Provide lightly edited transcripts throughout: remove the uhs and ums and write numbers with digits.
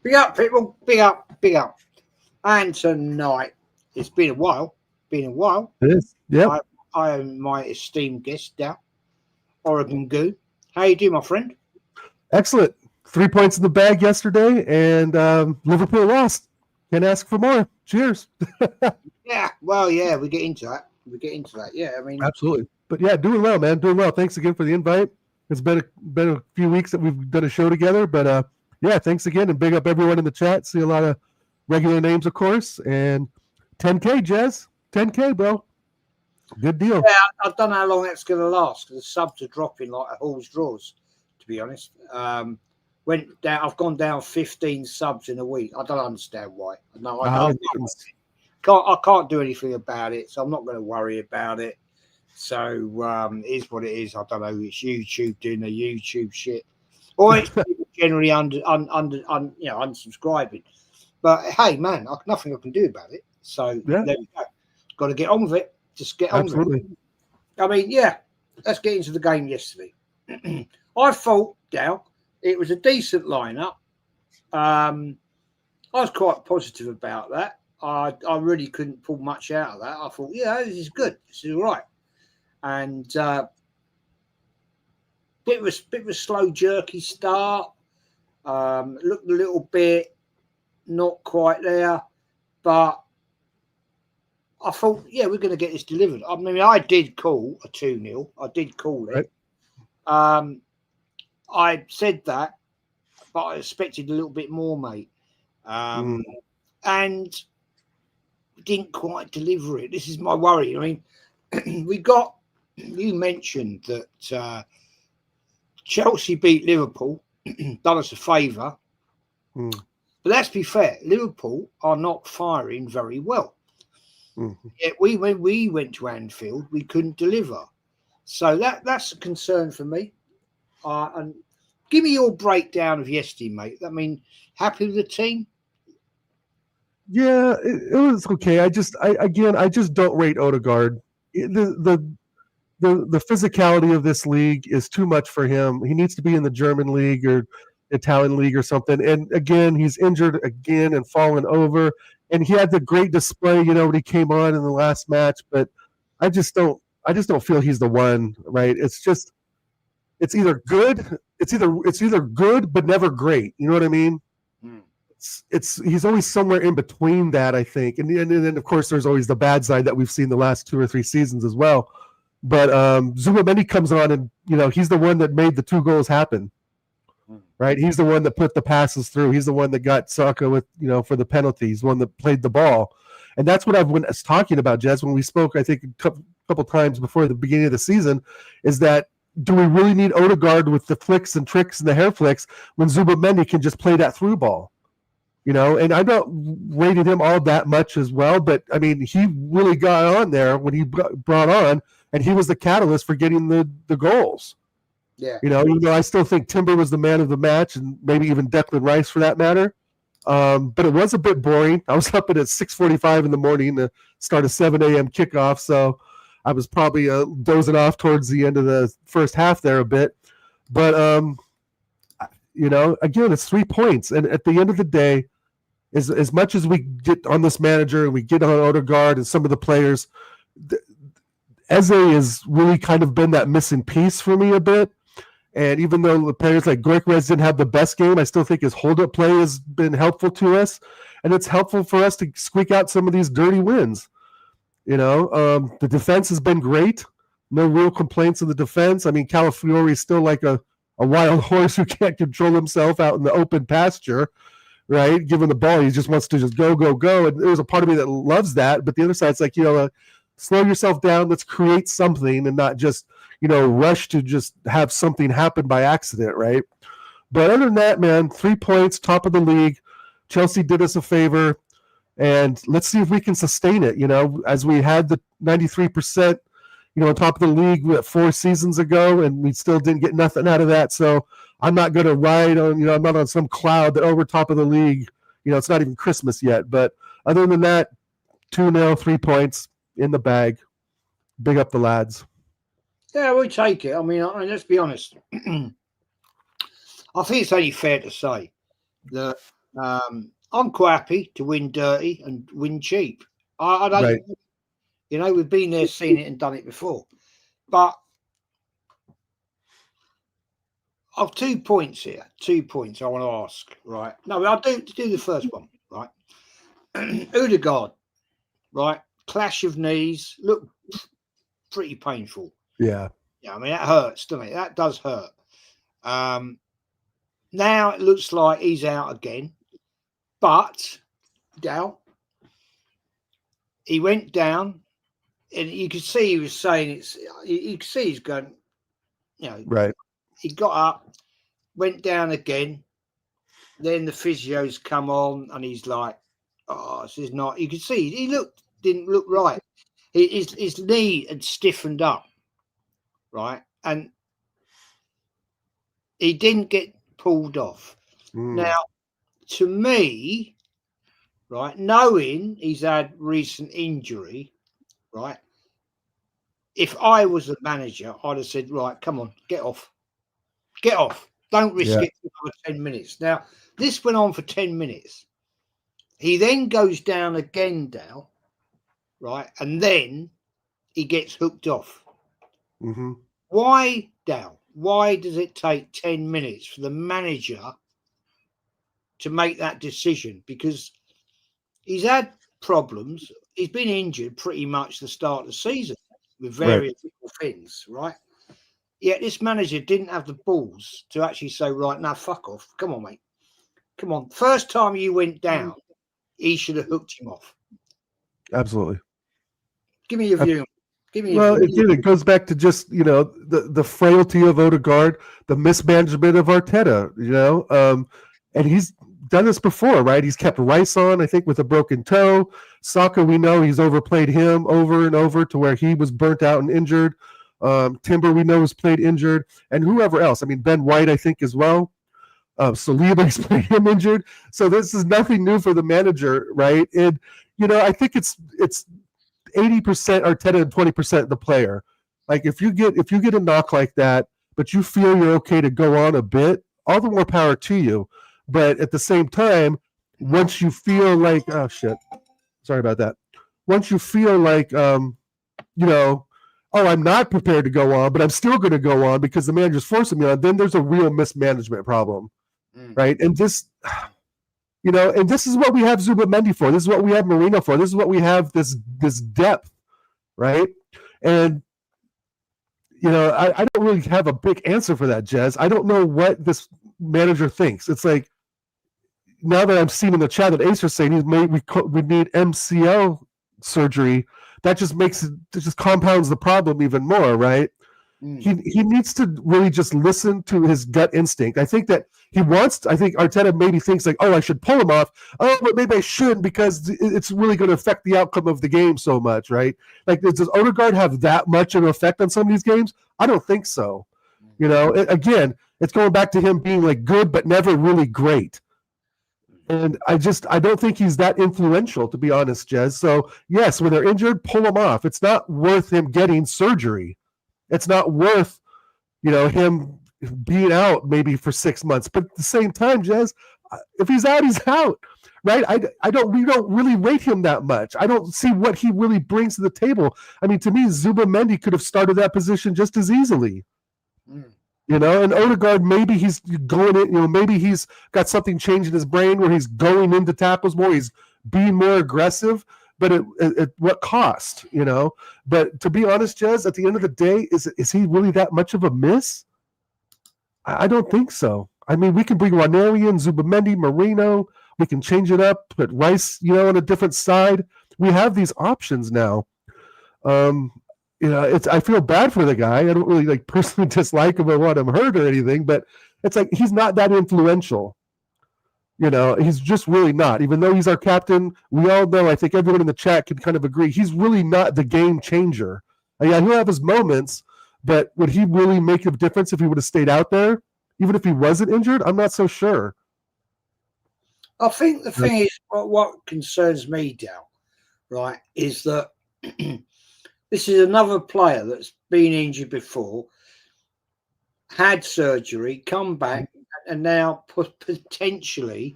Big up, people. Big up, big up. And tonight, it's been a while. It is. Yep. I am my esteemed guest, DAL, Oregon Goo. How you doing, my friend? Excellent. 3 points in the bag yesterday, and Liverpool lost. Can't ask for more. Cheers. Yeah, well, yeah, we get into that. Yeah, I mean, absolutely. But yeah, doing well, man. Doing well. Thanks again for the invite. It's been a few weeks that we've done a show together, but yeah, thanks again, and big up everyone in the chat. See a lot of regular names, of course, and 10K, Jez. 10K, bro. Good deal. Yeah, I don't know how long that's going to last because the subs are dropping like a horse draws, to be honest. Went down. I've gone down 15 subs in a week. I don't understand why. No, I can't do anything about it, so I'm not going to worry about it. So it is what it is. I don't know. It's YouTube doing the YouTube shit, or it's people generally unsubscribing. But hey, man, nothing I can do about it. So there we go. Got to get on with it. Just get on with it. I mean, yeah. Let's get into the game yesterday. I thought, Dal, it was a decent lineup. I was quite positive about that. I really couldn't pull much out of that. I thought, yeah, this is good. This is all right. And bit of a slow, jerky start. Looked a little bit not quite there, but I thought, yeah, we're going to get this delivered. I mean, I did call a 2-0. I did call it. Right. I said that, but I expected a little bit more, mate. And didn't quite deliver it. This is my worry. I mean, you mentioned that Chelsea beat Liverpool, done us a favour. But let's be fair, Liverpool are not firing very well. Yet when we went to Anfield, we couldn't deliver. So that's a concern for me. And give me your breakdown of yesterday, mate. I mean, happy with the team? Yeah, it was okay. I just don't rate Odegaard. The physicality of this league is too much for him. He needs to be in the German league or Italian league or something. And again, he's injured again and fallen over. And he had the great display, when he came on in the last match. But I just don't feel he's the one, right? It's either good but never great. You know what I mean? He's always somewhere in between that, I think. And then of course there's always the bad side that we've seen the last 2 or 3 seasons as well. But Zubameni comes on and he's the one that made the 2 goals happen. Right? He's the one that put the passes through. He's the one that got Saka with, for the penalties, one that played the ball. And that's what I was talking about, Jez, when we spoke, I think, a couple times before the beginning of the season, is that do we really need Odegaard with the flicks and tricks and the hair flicks when Zubameni can just play that through ball? And I don't rated him all that much as well, but I mean, he really got on there when he brought on, and he was the catalyst for getting the goals. Yeah. Even though I still think Timber was the man of the match, and maybe even Declan Rice for that matter. But it was a bit boring. I was up at 6:45 in the morning to start a 7 a.m. kickoff, so I was probably dozing off towards the end of the first half there a bit. But again, it's 3 points, and at the end of the day, as much as we get on this manager and we get on Odegaard and some of the players, Eze has really kind of been that missing piece for me a bit. And even though the players like Gyökeres didn't have the best game, I still think his hold-up play has been helpful to us. And it's helpful for us to squeak out some of these dirty wins. The defense has been great. No real complaints in the defense. I mean, Calafiori is still like a wild horse who can't control himself out in the open pasture, right? Given the ball, he just wants to just go. And there's a part of me that loves that. But the other side's like, slow yourself down. Let's create something and not just, rush to just have something happen by accident, right? But other than that, man, 3 points, top of the league. Chelsea did us a favor, and let's see if we can sustain it, as we had the 93%, on top of the league 4 seasons ago, and we still didn't get nothing out of that. So I'm not going to ride on, I'm not on some cloud that, we're top of the league. It's not even Christmas yet. But other than that, 2-0, 3 points in the bag. Big up the lads. Yeah, we take it. I mean, let's be honest. I think it's only fair to say that I'm quite happy to win dirty and win cheap. I don't, Right. you know, we've been there, seen it, and done it before. But I've 2 points here. 2 points I want to ask. Right? No, I'll do the first one. Right? Odegaard. Right? Clash of knees. Look, pretty painful. Yeah. Yeah, I mean that hurts, doesn't it? That does hurt. Now it looks like he's out again, but DAL, he went down, and you could see he was saying it's. You could see he's going. You know, Right. he got up, went down again. Then the physios come on, and he's like, "Oh, this is not." You could see he didn't look right. His knee had stiffened up, right, and he didn't get pulled off. Now, to me, right, knowing he's had recent injury, right, if I was the manager, I'd have said, right, come on, get off. Don't risk it for another 10 minutes. Now, this went on for 10 minutes. He then goes down again, DAL, right, and then he gets hooked off. Why, DAL? Why does it take 10 minutes for the manager to make that decision? Because he's had problems. He's been injured pretty much the start of the season with various little things, right? Yet this manager didn't have the balls to actually say, right, now fuck off. Come on, mate. Come on. First time you went down, he should have hooked him off. Absolutely. Give me your view. Again, it goes back to just, you know, the frailty of Odegaard, the mismanagement of Arteta, you know, and he's done this before, right? He's kept Rice on, I think, with a broken toe. Saka, we know he's overplayed him over and over to where he was burnt out and injured. Timber, we know, has played injured, and whoever else. I mean, Ben White, I think, as well. Saliba's played him injured. So this is nothing new for the manager, right? And, you know, I think it's 80% Arteta and 20% the player. Like if you get a knock like that, but you feel you're okay to go on a bit, all the more power to you. But at the same time, once you feel like, oh shit, sorry about that. Once you feel like, you know, oh, I'm not prepared to go on, but I'm still going to go on because the manager's forcing me on, then there's a real mismanagement problem, right? And this, you know, and this is what we have Zubimendi for. This is what we have Marino for. This is what we have this depth, right? And, you know, I don't really have a big answer for that, Jez. I don't know what this manager thinks. It's like, now that I'm seeing in the chat that Ace is saying we need MCL surgery, that just compounds the problem even more, right? He needs to really just listen to his gut instinct. I think Arteta maybe thinks like, oh, I should pull him off. Oh, but maybe I shouldn't because it's really going to affect the outcome of the game so much, right? Like, does Odegaard have that much of an effect on some of these games? I don't think so. You know, again, it's going back to him being like good but never really great. And I don't think he's that influential, to be honest, Jez. So, yes, when they're injured, pull him off. It's not worth him getting surgery. It's not worth, you know, him being out maybe for 6 months. But at the same time, Jez, if he's out, he's out, right? We don't really rate him that much. I don't see what he really brings to the table. I mean, to me, Zubimendi could have started that position just as easily. You know, and Odegaard, maybe he's going in, you know, maybe he's got something changed in his brain where he's going into tackles more, he's being more aggressive, but at what cost, you know? But to be honest, Jez, at the end of the day, is he really that much of a miss? I don't think so. I mean, we can bring Ranieri in, Zubimendi, Marino, we can change it up, put Rice, you know, on a different side. We have these options now. You know, I feel bad for the guy. I don't really like personally dislike him or want him hurt or anything, but it's like he's not that influential. You know, he's just really not. Even though he's our captain, we all know, I think everyone in the chat can kind of agree, he's really not the game changer. Yeah, he'll have his moments, but would he really make a difference if he would have stayed out there? Even if he wasn't injured? I'm not so sure. I think the thing is, what concerns me, DAL, right, is that this is another player that's been injured before, had surgery, come back, and now potentially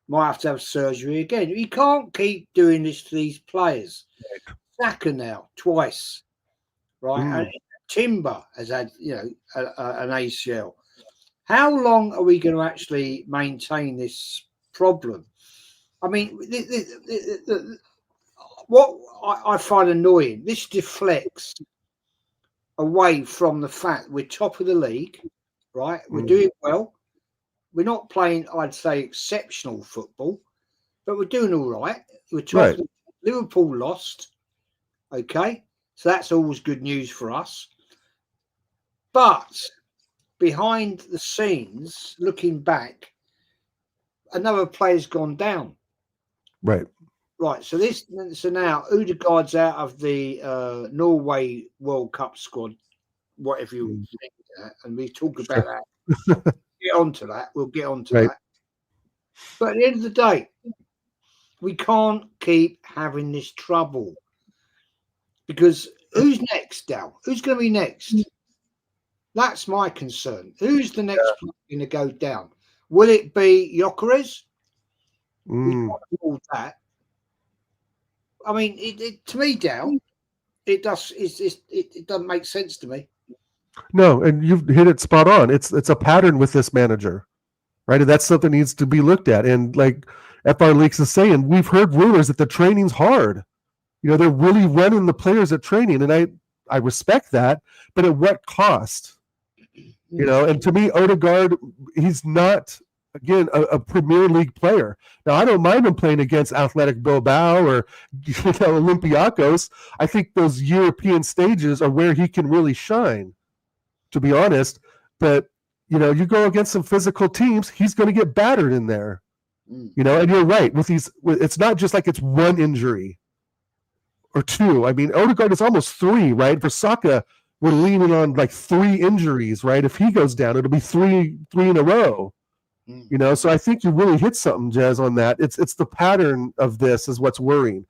might have to have surgery again. You can't keep doing this to these players. Saka now twice, right? Mm. And Timber has had, an ACL. How long are we going to actually maintain this problem? I mean, what I find annoying, this deflects away from the fact we're top of the league, right? We're doing well. We're not playing, I'd say, exceptional football, but we're doing all right. We're top of the Liverpool lost. Okay. So that's always good news for us. But behind the scenes, looking back, another player's gone down. Right. Right. So now Odegaard's out of the Norway World Cup squad, whatever you think of that, and we talk about that. Get onto that. We'll get onto that. But at the end of the day, we can't keep having this trouble. Because who's next, Dal? Who's going to be next? That's my concern. Who's the next player going to go down? Will it be Gyökeres? We can't afford that. I mean, to me, Dal, it doesn't make sense to me. No, and you've hit it spot on. It's a pattern with this manager, right? And that's something that needs to be looked at. And like FR Leaks is saying, we've heard rumors that the training's hard. They're really running the players at training, and I respect that, but at what cost? And to me, Odegaard, he's not, again, a Premier League player. Now, I don't mind him playing against Athletic Bilbao or Olympiacos. I think those European stages are where he can really shine, to be honest. But, you go against some physical teams, he's going to get battered in there. And you're right. It's not just like it's one injury or two. I mean, Odegaard is almost three, right? For Saka, we're leaning on like 3 injuries, right? If he goes down, it'll be three in a row. So I think you really hit something, Jez, on that. It's the pattern of this is what's worrying.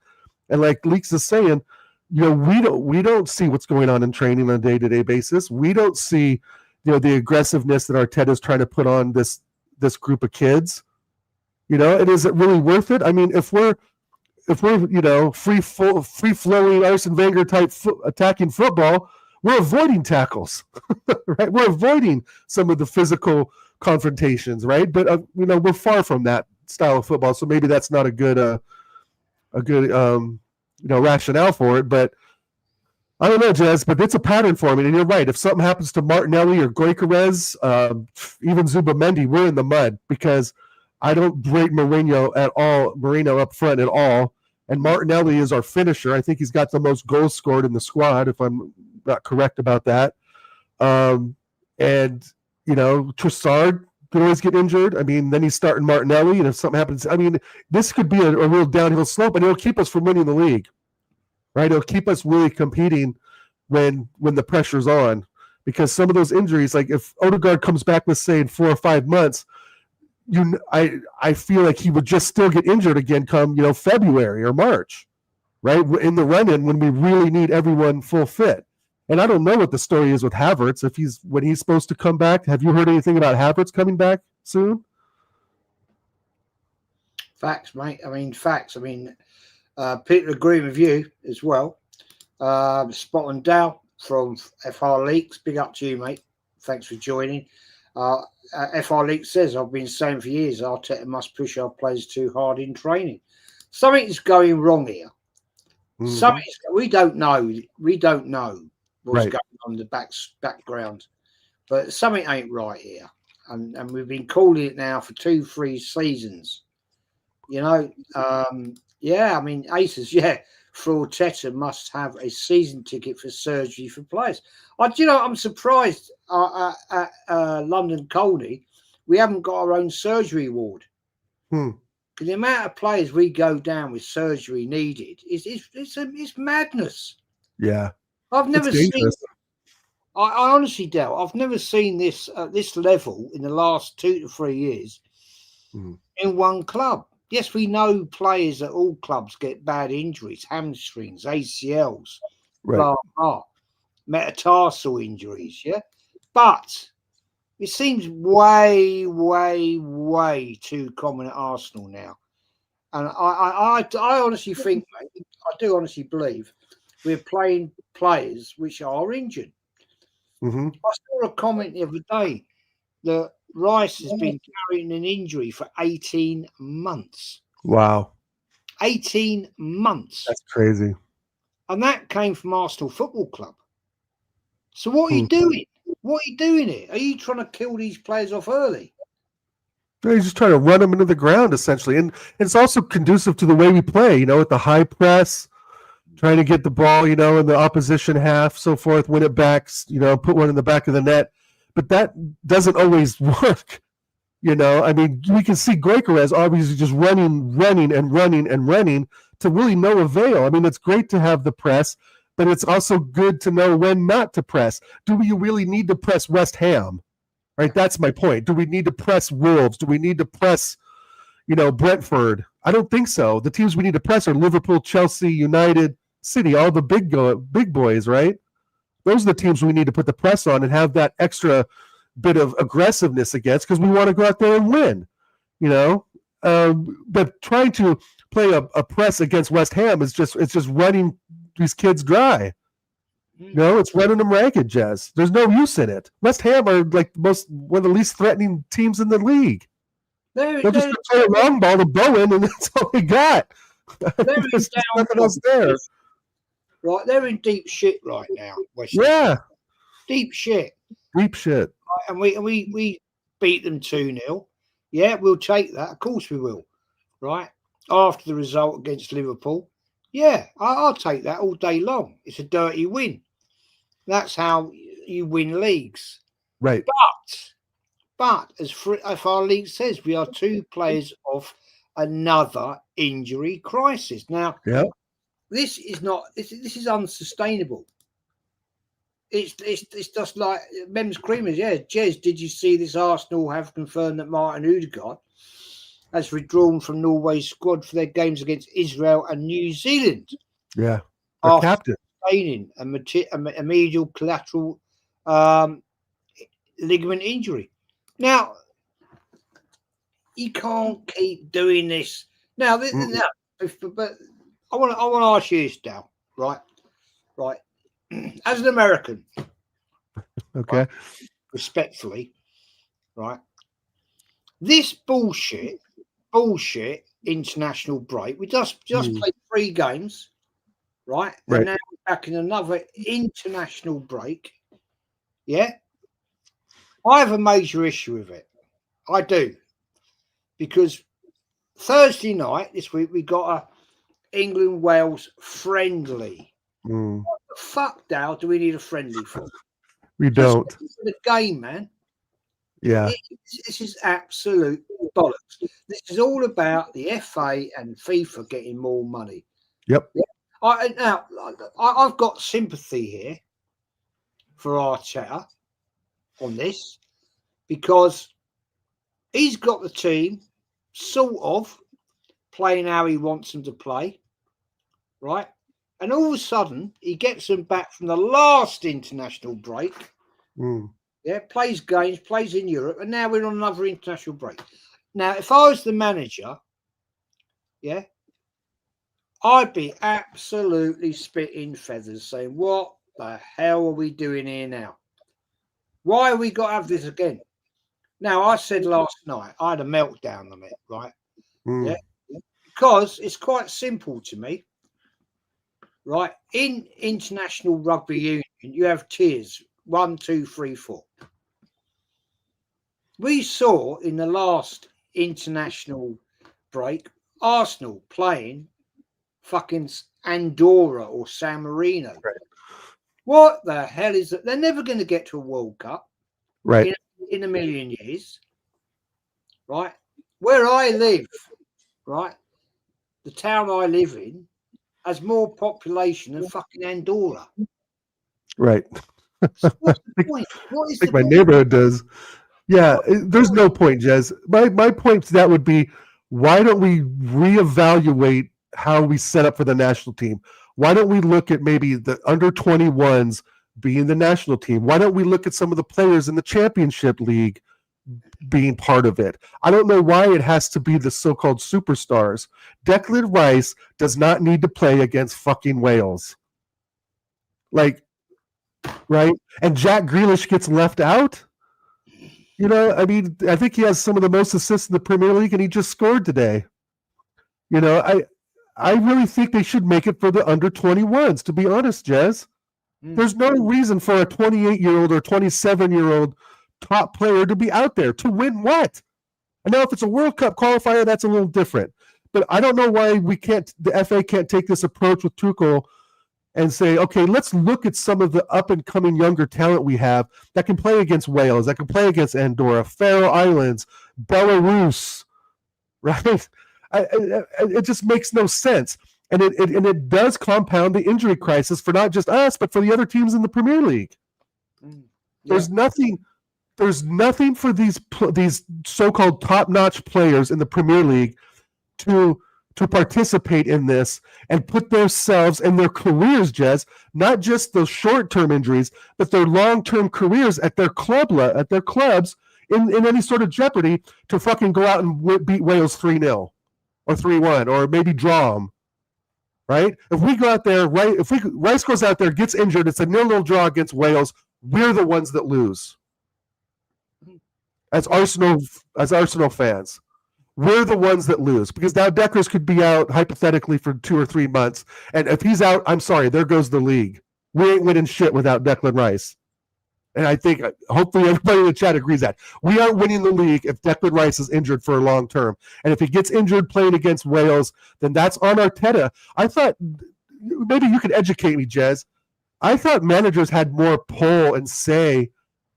And like Leaks is saying, we don't see what's going on in training on a day-to-day basis. We don't see, the aggressiveness that Arteta's trying to put on this group of kids. And is it really worth it? I mean, if we're free flowing Arsene Wenger type attacking football, we're avoiding tackles, right? We're avoiding some of the physical confrontations, right? But we're far from that style of football, so maybe that's not a good rationale for it. But I don't know, Jez, but it's a pattern for me. And you're right. If something happens to Martinelli or Gyökeres, even Zubamendi, we're in the mud because I don't rate Moreno up front at all. And Martinelli is our finisher. I think he's got the most goals scored in the squad, if I'm not correct about that. And, Trossard could always get injured. I mean, then he's starting Martinelli, and if something happens, I mean, this could be a real downhill slope, and it'll keep us from winning the league, right? It'll keep us really competing when the pressure's on. Because some of those injuries, like if Odegaard comes back, let's say, in 4 or 5 months, I feel like he would just still get injured again come February or March, right? In the run-in when we really need everyone full fit. And I don't know what the story is with Havertz, when he's supposed to come back. Have you heard anything about Havertz coming back soon? Facts, mate. I mean, facts. I mean, Peter, agreeing with you as well. Spot on DAL from FR Leaks. Big up to you, mate. Thanks for joining. FR Leaks says, I've been saying for years, Arteta must push our players too hard in training. Something's going wrong here. We don't know. We don't know what's going on in the background. But something ain't right here. And we've been calling it now for 2-3 seasons. I mean, Aces, for Arteta must have a season ticket for surgery for players. I'm surprised at London Colney, we haven't got our own surgery ward. The amount of players we go down with surgery needed it's madness. Yeah, I've never seen. I honestly, Del, I've never seen this at this level in the last 2 to 3 years in one club. Yes, we know players at all clubs get bad injuries, hamstrings, ACLs, blah, blah, metatarsal injuries, but, It seems way, way, way too common at Arsenal now. And I honestly think, mate, I do honestly believe we're playing players which are injured. Mm-hmm. I saw a comment the other day that Rice has been carrying an injury for 18 months. Wow. 18 months. That's crazy. And that came from Arsenal Football Club. So what are you doing? What are you doing here? Are you trying to kill these players off early? He's just trying to run them into the ground, essentially. And it's also conducive to the way we play, with the high press, trying to get the ball, in the opposition half, so forth, win it back, put one in the back of the net. But that doesn't always work, I mean, we can see Gyökeres obviously just running to really no avail. I mean, it's great to have the press, but it's also good to know when not to press. Do we really need to press West Ham? Right, that's my point. Do we need to press Wolves? Do we need to press, Brentford? I don't think so. The teams we need to press are Liverpool, Chelsea, United, City, all the big boys, right? Those are the teams we need to put the press on and have that extra bit of aggressiveness against, because we want to go out there and win, But trying to play a press against West Ham is just running these kids dry. It's running them ragged, Jez. There's no use in it. West Ham are like one of the least threatening teams in the league. They'll just play a long ball to Bowen, and that's all they got. There's nothing else there. Right, they're in deep shit right now. West Ham. Yeah, deep shit. Deep shit. Right, and we beat them 2-0. Yeah, we'll take that. Of course we will. Right, after the result against Liverpool. Yeah, I'll take that all day long. It's a dirty win. That's how you win leagues. Right. But as our league says, we are 2 players off another injury crisis. Now, this is unsustainable. It's just like Mem's Creamers. Yeah, Jez, did you see this? Arsenal have confirmed that Martin Odegaard has withdrawn from Norway's squad for their games against Israel and New Zealand. Yeah, our captain. Sustaining a medial collateral ligament injury. Now, you can't keep doing this. Now, but I want to ask you this, Dal. Right. As an American, okay, right, respectfully, right. This bullshit international break. We just played 3 games, right? And now we're back in another international break. Yeah. I have a major issue with it. I do. Because Thursday night this week we got a England-Wales friendly. What the fuck, Dal, do we need a friendly for? We don't. It's the game, man. Yeah. This is absolute bollocks. This is all about the FA and FIFA getting more money. Yep. Now, I've got sympathy here for Arteta on this, because he's got the team sort of playing how he wants them to play, right? And all of a sudden, he gets them back from the last international break. Yeah, plays games, plays in Europe, and now we're on another international break. Now, if I was the manager, yeah, I'd be absolutely spitting feathers, saying, what the hell are we doing here now? Why have we got to have this again? Now, I said last night, I had a meltdown on it, right? Yeah, because it's quite simple to me, right? In international rugby union, you have tiers 1, 2, 3, 4. We saw in the last international break Arsenal playing fucking Andorra or San Marino. Right. What the hell is that? They're never going to get to a World Cup, right? In a million years, right? Where I live, right, the town I live in has more population than fucking Andorra. Right. So what's the point? What is I think my neighborhood does. Yeah, there's no point, Jez. My point to that would be, why don't we reevaluate how we set up for the national team? Why don't we look at maybe the under 21s be in the national team? Why don't we look at some of the players in the championship league being part of it? I don't know why it has to be the so-called superstars. Declan Rice does not need to play against fucking Wales. Like, right? And Jack Grealish gets left out? You know, I mean, I think he has some of the most assists in the Premier League, and he just scored today. You know, I really think they should make it for the under 21s, to be honest, Jez. There's no reason for a 28-year-old or 27-year-old top player to be out there to win what? I know if it's a World Cup qualifier, that's a little different. But I don't know why the FA can't take this approach with Tuchel and say, okay, let's look at some of the up-and-coming younger talent we have that can play against Wales, that can play against Andorra, Faroe Islands, Belarus, right? It just makes no sense. And it does compound the injury crisis for not just us, but for the other teams in the Premier League. Yeah. There's nothing for these so-called top-notch players in the Premier League to participate in this and put themselves and their careers, Jez, not just those short-term injuries, but their long-term careers at their clubs in any sort of jeopardy to fucking go out and beat Wales 3-0 or 3-1 or maybe draw them. Right? If we go out there, right? If Rice goes out there, gets injured, it's a 0-0 draw against Wales, we're the ones that lose. As Arsenal fans, we're the ones that lose because now Deckers could be out hypothetically for 2 or 3 months, and if he's out, I'm sorry, there goes the league. We ain't winning shit without Declan Rice. And I think hopefully everybody in the chat agrees that we aren't winning the league if Declan Rice is injured for a long term. And if he gets injured playing against Wales, then that's on Arteta. I thought maybe you could educate me, Jez. I thought managers had more pull and say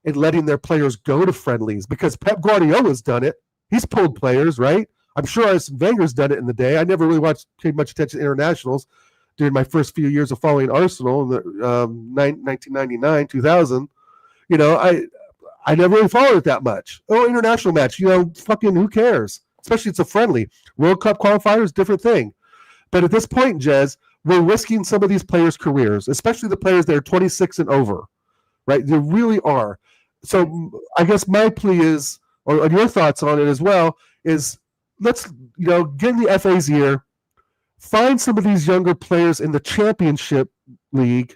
in letting their players go to friendlies because Pep Guardiola's done it. He's pulled players, right? I'm sure Arsene Wenger's done it in the day. I never really paid much attention to internationals during my first few years of following Arsenal in the 1999, 2000. You know, I never really followed it that much. Oh, international match, you know, fucking who cares? Especially it's a friendly. World Cup qualifiers, different thing. But at this point, Jez, we're risking some of these players' careers, especially the players that are 26 and over, right? They really are. So I guess my plea is, or your thoughts on it as well, is let's, you know, get in the FA's ear, find some of these younger players in the championship league.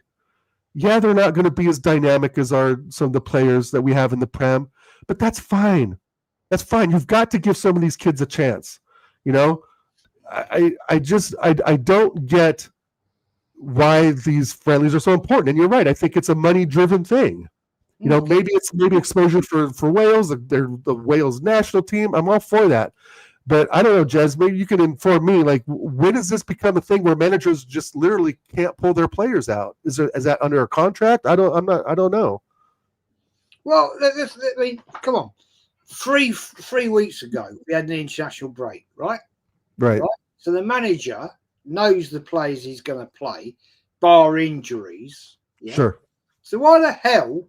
Yeah, they're not going to be as dynamic as some of the players that we have in the Prem, but that's fine. That's fine. You've got to give some of these kids a chance. You know, I don't get why these friendlies are so important. And you're right. I think it's a money-driven thing. You know, maybe exposure for Wales. They're the Wales national team. I'm all for that. But I don't know, Jez, maybe you can inform me, like, when does this become a thing where managers just literally can't pull their players out? Is that under a contract? I don't know. Well, I mean, come on. 3 weeks ago, we had an international break, right? Right. So the manager knows the players he's going to play, bar injuries. Yeah? Sure. So why the hell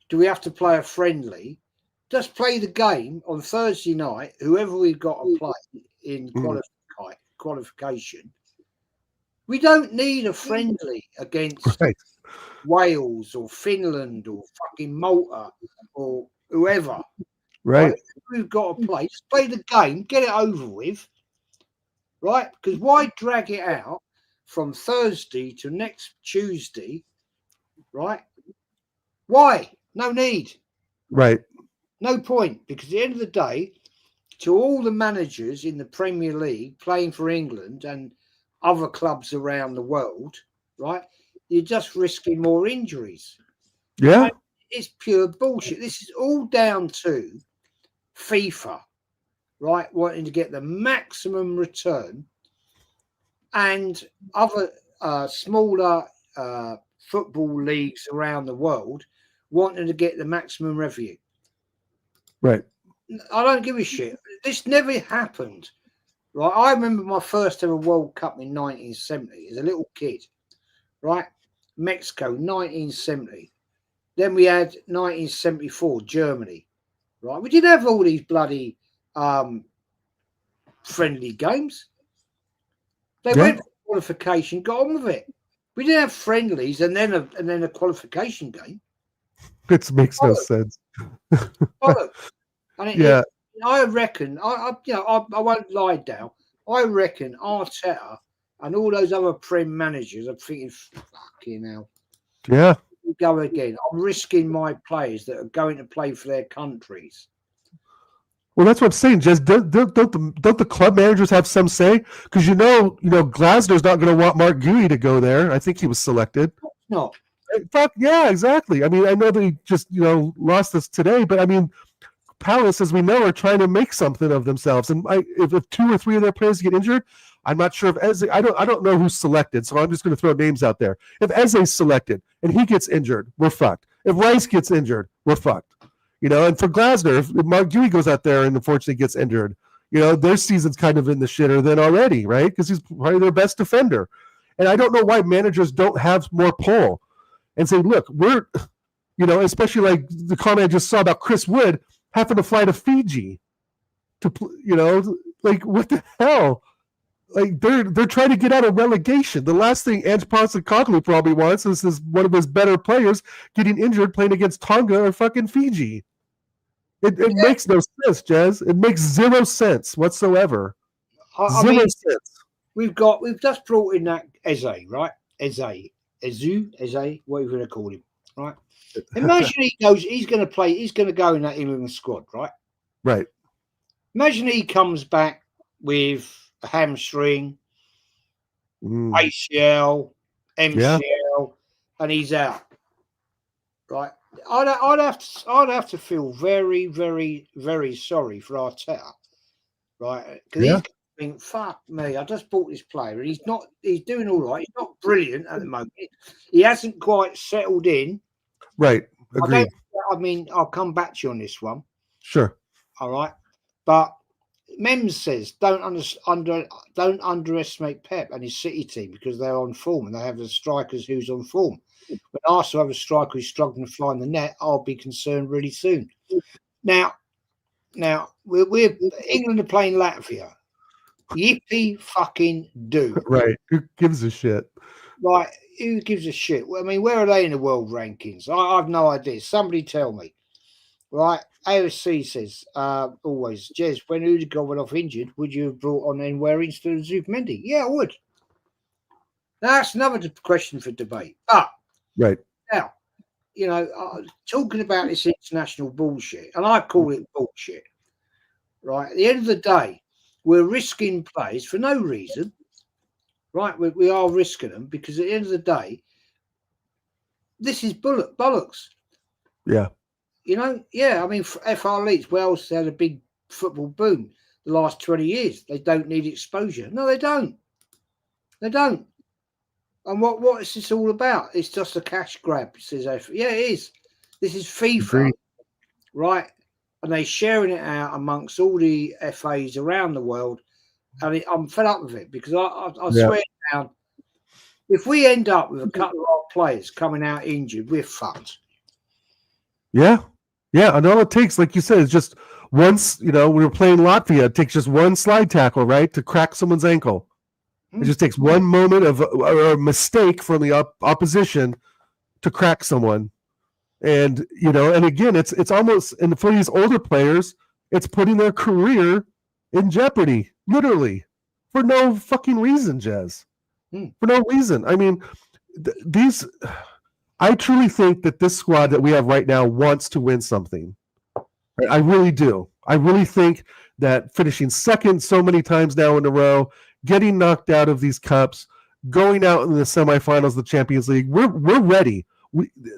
do we have to play a friendly? Just play the game on Thursday night, whoever we've got to play in qualification. We don't need a friendly against Wales or Finland or fucking Malta or whoever. Right. We've got to play. Just play the game, get it over with. Right? Because why drag it out from Thursday to next Tuesday? Right? Why? No need. Right. No point, because at the end of the day, to all the managers in the Premier League playing for England and other clubs around the world, right, you're just risking more injuries. Yeah. And it's pure bullshit. This is all down to FIFA, right, wanting to get the maximum return and other smaller football leagues around the world wanting to get the maximum revenue. Right. I don't give a shit. This never happened. Right. I remember my first ever World Cup in 1970 as a little kid. Right. Mexico, 1970. Then we had 1974, Germany. Right. We didn't have all these bloody friendly games. They went for qualification, got on with it. We didn't have friendlies and then a qualification game. It makes no sense. And Yeah. I reckon, I won't lie down. I reckon Arteta and all those other Prem managers are thinking, fucking hell. Yeah. Go again. I'm risking my players that are going to play for their countries. Well, that's what I'm saying, Jez. Don't the club managers have some say? Because Glasner's not going to want Mark Guehi to go there. I think he was selected. No. Fuck yeah, exactly. I mean, I know that he just lost this today, but I mean, Palace, as we know, are trying to make something of themselves. And if 2 or 3 of their players get injured, I'm not sure if Eze. I don't know who's selected, so I'm just going to throw names out there. If Eze's selected and he gets injured, we're fucked. If Rice gets injured, we're fucked. And for Glasner, if Mark Guehi goes out there and unfortunately gets injured, their season's kind of in the shitter then already, right? Because he's probably their best defender. And I don't know why managers don't have more pull and say, look, we're, especially like the comment I just saw about Chris Wood having to fly to Fiji to, like what the hell? Like they're trying to get out of relegation. The last thing Ange Postecoglou probably wants is one of his better players getting injured playing against Tonga or fucking Fiji. It makes no sense, Jez. It makes 0 sense whatsoever. Zero sense. We've just brought in that Eze, right? Eze, whatever you're going to call him, right? Imagine he's going to play, he's going to go in that England squad, right? Right. Imagine he comes back with a hamstring, ACL, MCL, and he's out. Right? I'd have to feel very, very, very sorry for Arteta, right? Because he's going to think, fuck me, I just bought this player, and he's doing all right. He's not brilliant at the moment. He hasn't quite settled in. Right. Agreed. I'll come back to you on this one. Sure. All right. But Mems says don't underestimate Pep and his City team because they're on form and they have the strikers who's on form. When Arsenal have a striker who's struggling to find the net, I'll be concerned really soon. Now we're England are playing Latvia. Yippee fucking do. Right. Who gives a shit? Right. Who gives a shit? I mean, where are they in the world rankings? I've no idea. Somebody tell me. Right. AOC says, always, Jez, when Odegaard went off injured, would you have brought on Enware instead of Zubimendi? Yeah, I would. Now, that's another question for debate. But, right. Now, talking about this international bullshit, and I call it bullshit, right? At the end of the day, we're risking plays for no reason, right? We are risking them because at the end of the day, this is bollocks. Yeah. I mean, FR Leeds, Wales had a big football boom the last 20 years. They don't need exposure. No, they don't. They don't. And what is this all about? It's just a cash grab, says FA. Yeah, it is. This is FIFA, right? And they're sharing it out amongst all the FAs around the world. And I'm fed up with it because I swear down, if we end up with a couple of our players coming out injured, we're fucked. Yeah. Yeah. And all it takes, like you said, is just once, we were playing Latvia, it takes just one slide tackle, right, to crack someone's ankle. It just takes one moment of a mistake from the opposition to crack someone. And, and again, it's almost, and for these older players, it's putting their career in jeopardy, literally, for no fucking reason, Jez. For no reason. I mean, I truly think that this squad that we have right now wants to win something. I really do. I really think that finishing second so many times now in a row, getting knocked out of these cups, going out in the semifinals of the Champions League, we're ready.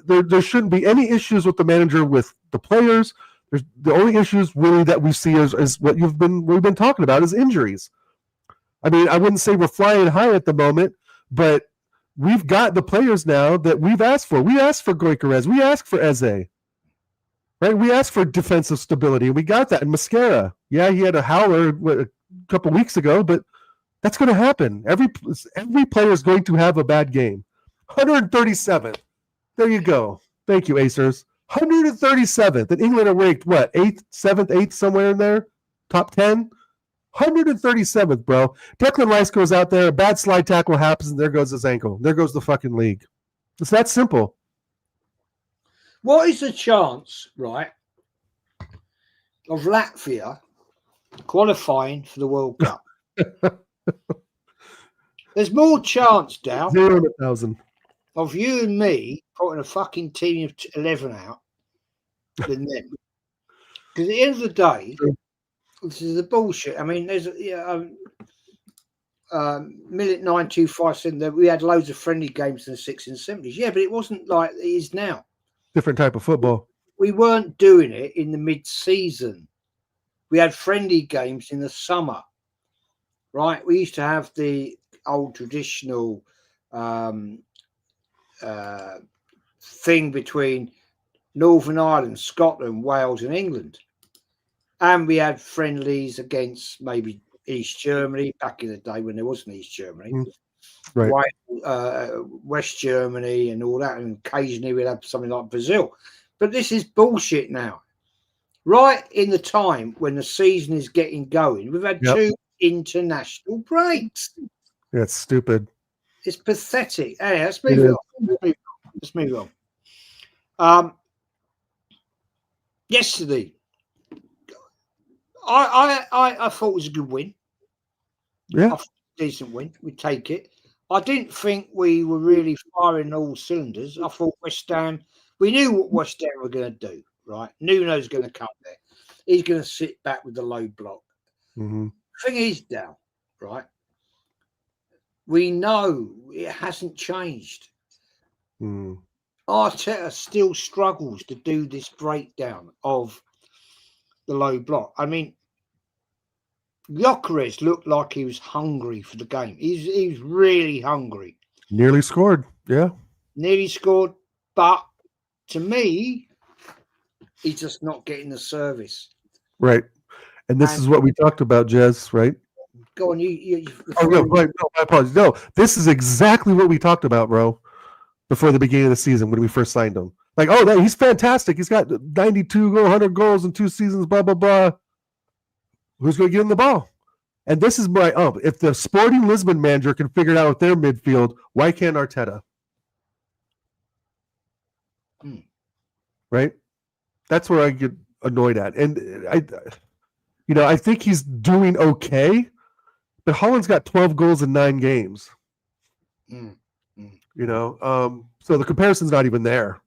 There shouldn't be any issues with the manager, with the players. The only issues really that we see is what we've been talking about is injuries. I mean, I wouldn't say we're flying high at the moment, but we've got the players now that we've asked for. We asked for Gyökeres. We asked for Eze. Right? We asked for defensive stability. We got that in Mascara. Yeah, he had a howler a couple weeks ago, but that's going to happen. Every player is going to have a bad game. 137. There you go. Thank you, Acers. 137th. And England are ranked, what, 8th, 7th, 8th, somewhere in there? Top 10? 137th, bro. Declan Rice goes out there, a bad slide tackle happens, and there goes his ankle. There goes the fucking league. It's that simple. What is the chance, right, of Latvia qualifying for the World Cup? There's more chance, Dal, 0 in 1,000. of you and me putting a fucking team of 11 out than them. Because at the end of the day, this is the bullshit. I mean, there's Millet 925 said that we had loads of friendly games in the 60s and 70s. Yeah, but it wasn't like it is now. Different type of football. We weren't doing it in the mid-season. We had friendly games in the summer, right? We used to have the old traditional thing between Northern Ireland, Scotland, Wales and England. And we had friendlies against maybe East Germany back in the day when there wasn't East Germany. Right. West Germany and all that. And occasionally we'd have something like Brazil. But this is bullshit now. Right in the time when the season is getting going, we've had 2 international breaks. Yeah, it's stupid. It's pathetic. Hey, let's move on. Yesterday, I thought it was a good win. Yeah, decent win. We take it. I didn't think we were really firing all cylinders. I thought West Ham. We knew what West Ham were going to do. Right, Nuno's going to come there. He's going to sit back with the low block. Mm-hmm. The thing is, Dal, right? We know it hasn't changed. Arteta still struggles to do this breakdown of the low block. I mean, Gyökeres looked like he was hungry for the game. He's really hungry. Nearly scored. Yeah. Nearly scored. But to me, he's just not getting the service. Right. And this is what we talked about, Jez, right? Go on, no, my apologies. No, this is exactly what we talked about, bro, before the beginning of the season when we first signed him. Like, he's fantastic. He's got 92, 100 goals in 2 seasons, blah, blah, blah. Who's going to get him the ball? And this is my if the Sporting Lisbon manager can figure it out with their midfield, why can't Arteta? Right? That's where I get annoyed at. And I think he's doing okay, but Holland's got 12 goals in 9 games. So the comparison's not even there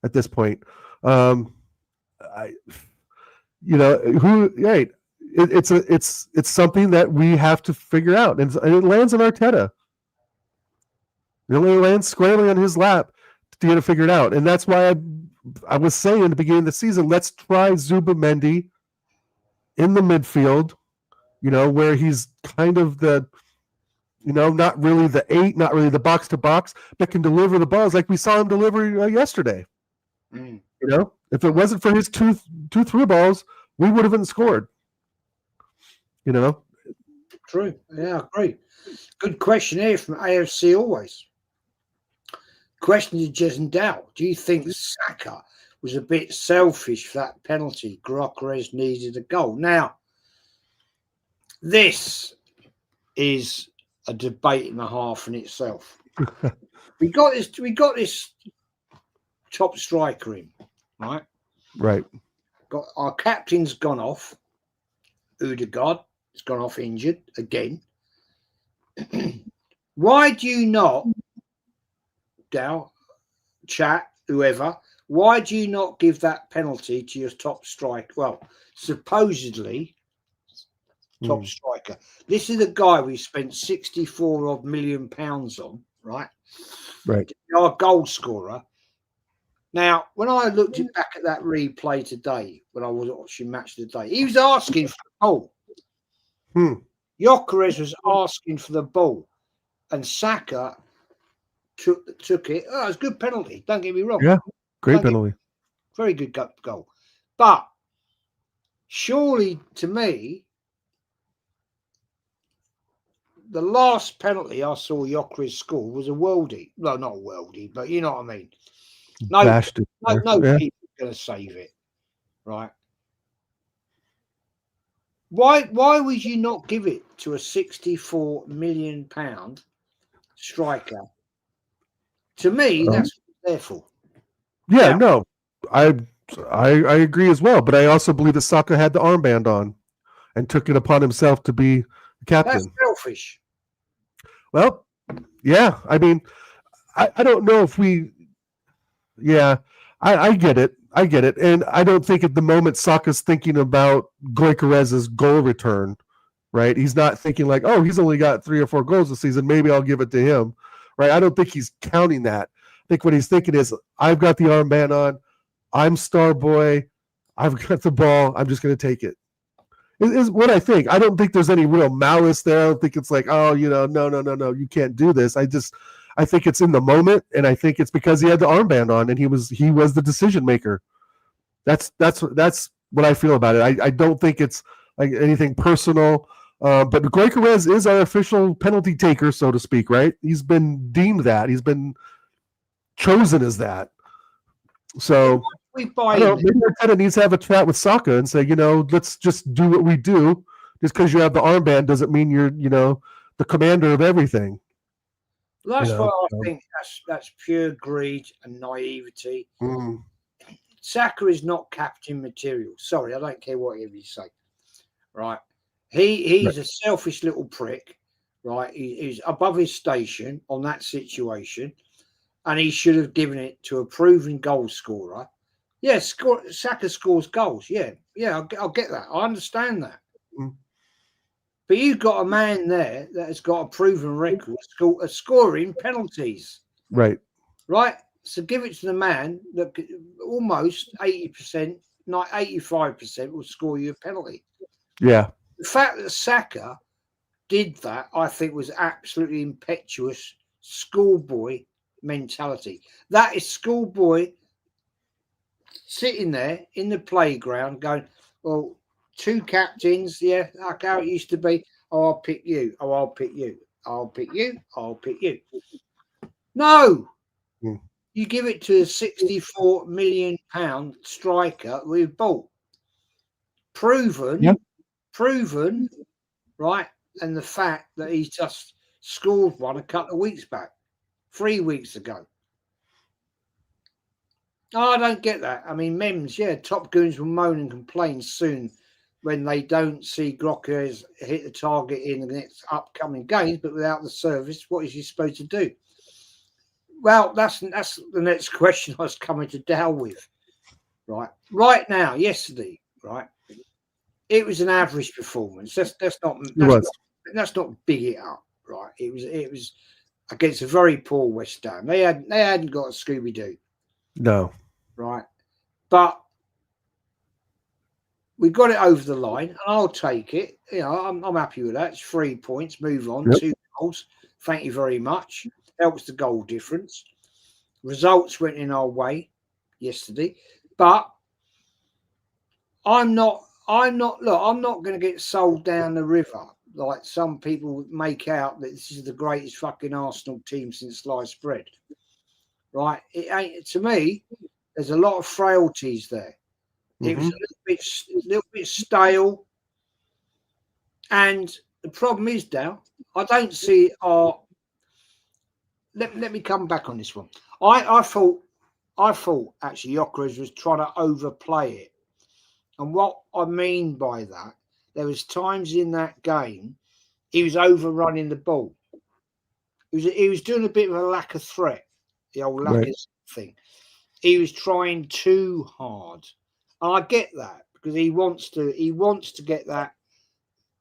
at this point. It's something that we have to figure out, and it lands on Arteta. It only lands squarely on his lap to get to figure it out, and that's why I was saying at the beginning of the season, let's try Zubimendi in the midfield, where he's kind of the, not really the 8, not really the box to box, but can deliver the balls like we saw him deliver yesterday. If it wasn't for his two through balls, we would have been scored. True. Yeah, I agree. Good question here from AFC always. Question to Jez and Dow. Do you think Saka was a bit selfish for that penalty? Gyökeres needed a goal. Now, this is a debate and a half in itself. we got this top striker in, right? Right. Got our captain's gone off. Odegaard has gone off injured again. Why do you not, Dow, chat, whoever, why do you not give that penalty to your top striker? Well, supposedly top striker. This is the guy we spent 64 odd million pounds on, right? Right. Our goal scorer. Now, when I looked back at that replay today, when I was watching Match of the Day, he was asking for the ball. Gyökeres was asking for the ball, and Saka took it. Oh, it was a good penalty. Don't get me wrong. Yeah, great penalty. Very good goal. But surely, to me, the last penalty I saw Gyökeres score was a worldie. No, not a worldie, but you know what I mean. No people are going to save it, right? Why would you not give it to a £64 million striker? To me, that's what it's there for. Yeah, Now, no, I I agree as well. But I also believe that Saka had the armband on and took it upon himself to be the that's captain. selfish. Well, yeah, I mean, I don't know if we. Yeah, I get it. I get it. And I don't think at the moment Saka's thinking about Goikarez's goal return, right? He's not thinking like, oh, he's only got 3 or 4 goals this season. Maybe I'll give it to him, right? I don't think he's counting that. I think what he's thinking is, I've got the armband on. I'm star boy. I've got the ball. I'm just going to take it. Is what I think. I don't think there's any real malice there. I don't think it's like, oh, no, you can't do this. I think it's in the moment, and I think it's because he had the armband on and he was the decision maker. That's what I feel about it. I don't think it's like anything personal. But Goikarez is our official penalty taker, so to speak, right? He's been deemed that. He's been chosen as that. So We buy I don't know, maybe Arteta needs to have a chat with Saka and say, let's just do what we do. Just because you have the armband doesn't mean you're, the commander of everything. That's what I think. That's pure greed and naivety. Saka is not captain material. Sorry, I don't care whatever you say. Right? He's a selfish little prick. Right? He's above his station on that situation, and he should have given it to a proven goal scorer. Yes, Saka scores goals. Yeah, I'll get that. I understand that. But you've got a man there that has got a proven record of scoring penalties. Right. So give it to the man that almost 80%, not 85%, will score you a penalty. Yeah. The fact that Saka did that, I think, was absolutely impetuous schoolboy mentality. That is schoolboy sitting there in the playground going, well, 2 captains, yeah, like how it used to be. Oh, I'll pick you. Oh, I'll pick you. I'll pick you. I'll pick you. No. You give it to a £64 million striker we've bought. Proven, right? And the fact that he's just scored one a couple of weeks back, 3 weeks ago. Oh, I don't get that. I mean, Mems, Top Goons will moan and complain soon when they don't see Glockers hit the target in the next upcoming games, but without the service, what is he supposed to do? Well, that's the next question I was coming to DAL with. Right now, yesterday, right, it was an average performance. That's not big it up, right? It was against a very poor West Ham. They hadn't got a Scooby Doo. No. Right. But we got it over the line, and I'll take it. I'm happy with that. It's 3 points. Move on. Yep. 2 goals. Thank you very much. Helps the goal difference. Results went in our way yesterday, but I'm not going to get sold down the river like some people make out that this is the greatest fucking Arsenal team since sliced bread. Right? It ain't. To me, there's a lot of frailties there. It was a little bit stale, and the problem is, Dal, I don't see our. Let me come back on this one. I thought actually Gyökeres was trying to overplay it, and what I mean by that, there was times in that game he was overrunning the ball. He was doing a bit of a lack of threat, the old lack of thing. He was trying too hard. And I get that because he wants to get that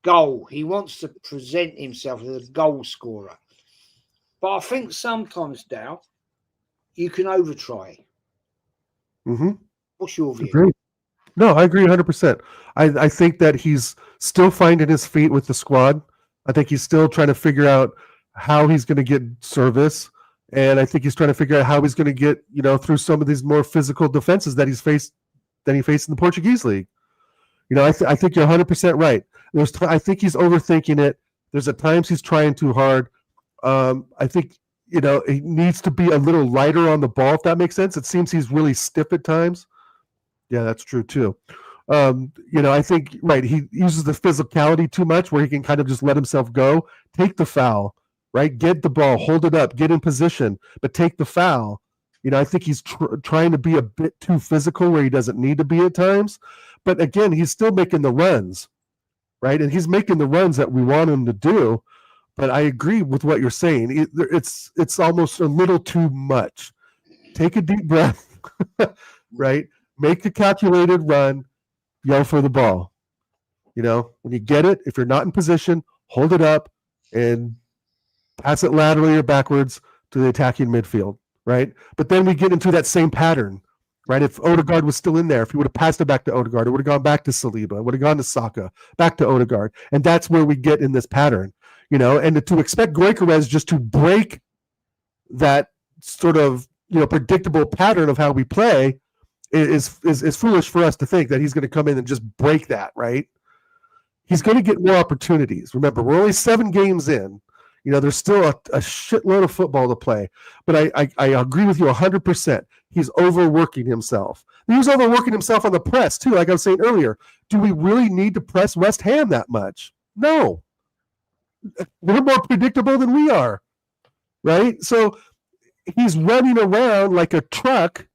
goal. He wants to present himself as a goal scorer. But I think sometimes, Dal, you can overtry. What's your view? Agreed. No, I agree 100%. I think that he's still finding his feet with the squad. I think he's still trying to figure out how he's going to get service. And I think he's trying to figure out how he's going to get, through some of these more physical defenses that he faced in the Portuguese league. I think you're 100% right. I think he's overthinking it. There's at times he's trying too hard. I think, he needs to be a little lighter on the ball, if that makes sense. It seems he's really stiff at times. Yeah, that's true too. I think right. He uses the physicality too much, where he can kind of just let himself go, take the foul, right, get the ball, hold it up, get in position, but take the foul. I think he's trying to be a bit too physical where he doesn't need to be at times. But again, he's still making the runs, right, and he's making the runs that we want him to do. But I agree with what you're saying. It's almost a little too much. Take a deep breath, right? Make a calculated run. Yell for the ball. When you get it, if you're not in position, hold it up and pass it laterally or backwards to the attacking midfield, right? But then we get into that same pattern, right? If Odegaard was still in there, if he would have passed it back to Odegaard, it would have gone back to Saliba, it would have gone to Saka, back to Odegaard. And that's where we get in this pattern, and to expect Gyökeres just to break that sort of, predictable pattern of how we play is foolish for us to think that he's going to come in and just break that, right? He's going to get more opportunities. Remember, we're only 7 games in. There's still a shitload of football to play. But I agree with you 100%. He's overworking himself. He was overworking himself on the press, too. Like I was saying earlier, do we really need to press West Ham that much? No. They're more predictable than we are, right? So he's running around like a truck,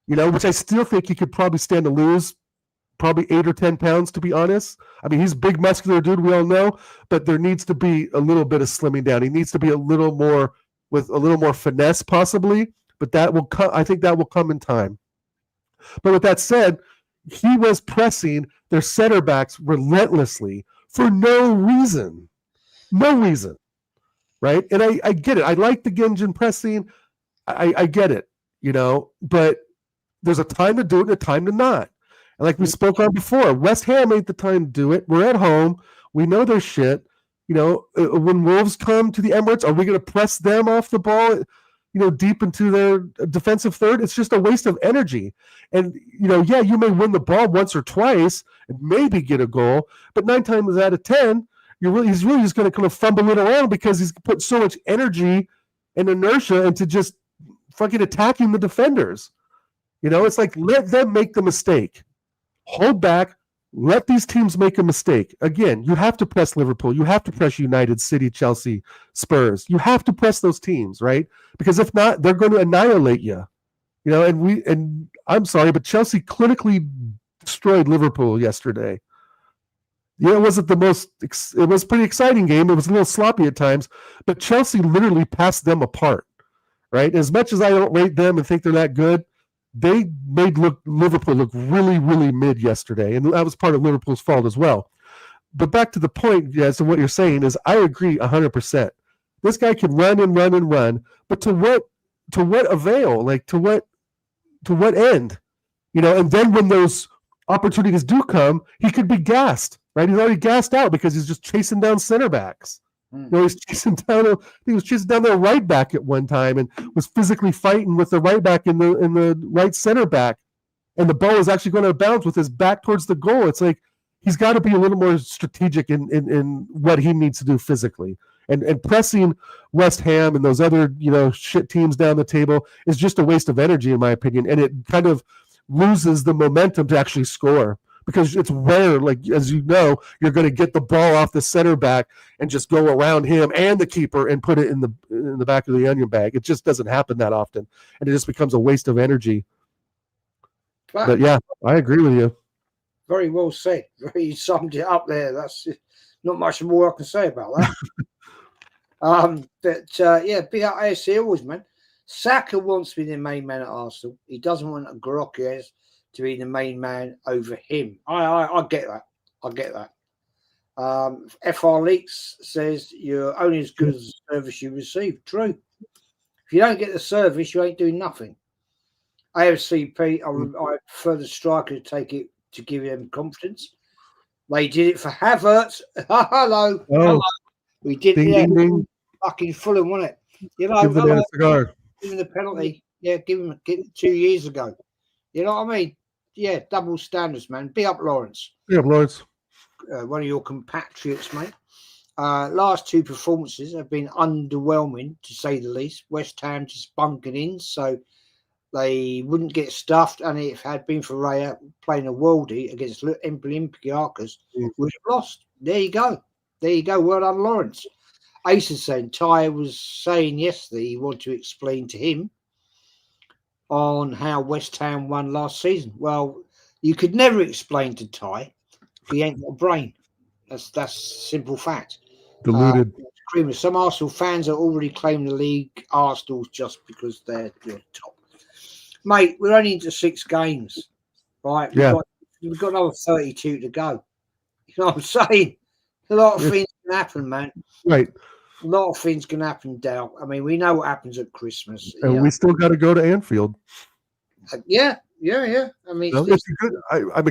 which I still think he could probably stand to lose probably 8 or 10 pounds, to be honest. I mean, he's a big, muscular dude, we all know, but there needs to be a little bit of slimming down. He needs to be a little more, with a little more finesse, possibly, but that will come. I think that will come in time. But with that said, he was pressing their center backs relentlessly for no reason. No reason, right? And I get it. I like the Ginjan pressing. I get it, but there's a time to do it and a time to not. And like we spoke on before, West Ham ain't the time to do it. We're at home. We know their shit. When Wolves come to the Emirates, are we going to press them off the ball, deep into their defensive third? It's just a waste of energy. And, you may win the ball once or twice and maybe get a goal, but 9 times out of 10, he's really just going to kind of fumble it around because he's put so much energy and inertia into just fucking attacking the defenders. It's like, let them make the mistake. Hold back. Let these teams make a mistake. Again, you have to press Liverpool. You have to press United, City, Chelsea, Spurs. You have to press those teams, right? Because if not, they're going to annihilate you. And I'm sorry, but Chelsea clinically destroyed Liverpool yesterday. It wasn't it was a pretty exciting game. It was a little sloppy at times, but Chelsea literally passed them apart, right? As much as I don't rate them and think they're that good, they made Liverpool look really, really mid yesterday, and that was part of Liverpool's fault as well. But back to the point, as to what you're saying, is I agree 100%. This guy can run and run and run, but to what avail? Like to what end? And then when those opportunities do come, he could be gassed. Right, he's already gassed out because he's just chasing down center backs. He's chasing down. He was chasing down their right back at one time and was physically fighting with the right back and the right center back, and the ball is actually going to bounce with his back towards the goal. It's like he's got to be a little more strategic in what he needs to do physically. And pressing West Ham and those other shit teams down the table is just a waste of energy, in my opinion, and it kind of loses the momentum to actually score. Because it's rare, like as you know, you're going to get the ball off the center back and just go around him and the keeper and put it in the back of the onion bag. It just doesn't happen that often, and it just becomes a waste of energy. But yeah, I agree with you. Very well said. You summed it up there. That's not much more I can say about that. Big up AFC always, man. Saka wants to be the main man at Arsenal. He doesn't want a Gyökeres to be the main man over him. I get that. I get that. FR Leaks says you're only as good as the service you receive. True. If you don't get the service, you ain't doing nothing. AFCP, I prefer the striker to take it to give them confidence. They did it for Havertz. Hello. We did it. Fucking Fulham, wasn't it? Give the man a cigar. Give him the penalty. Yeah, give him 2 years ago. You know what I mean? Yeah, double standards, man. Big up, Lawrence. Big up, Lawrence. One of your compatriots, mate. Last 2 performances have been underwhelming, to say the least. West Ham just bunkered in, so They wouldn't get stuffed, and if it had been for Raya playing a worldie against Olympiacos, would have lost. There you go. Well done, Lawrence. Ace is saying Ty was saying yesterday he wanted to explain to him on how West Ham won last season. Well, you could never explain to Ty if he ain't got a brain. That's simple fact. Deluded. Some Arsenal fans are already claiming the league Arsenal's just because they're top. Mate, we're only into 6 games, right? We've got another 32 to go. You know what I'm saying? A lot of things can happen, man. Right. A lot of things can happen, Dal. I mean, we know what happens at Christmas. And we still got to go to Anfield. Yeah. I mean, it's good. I'm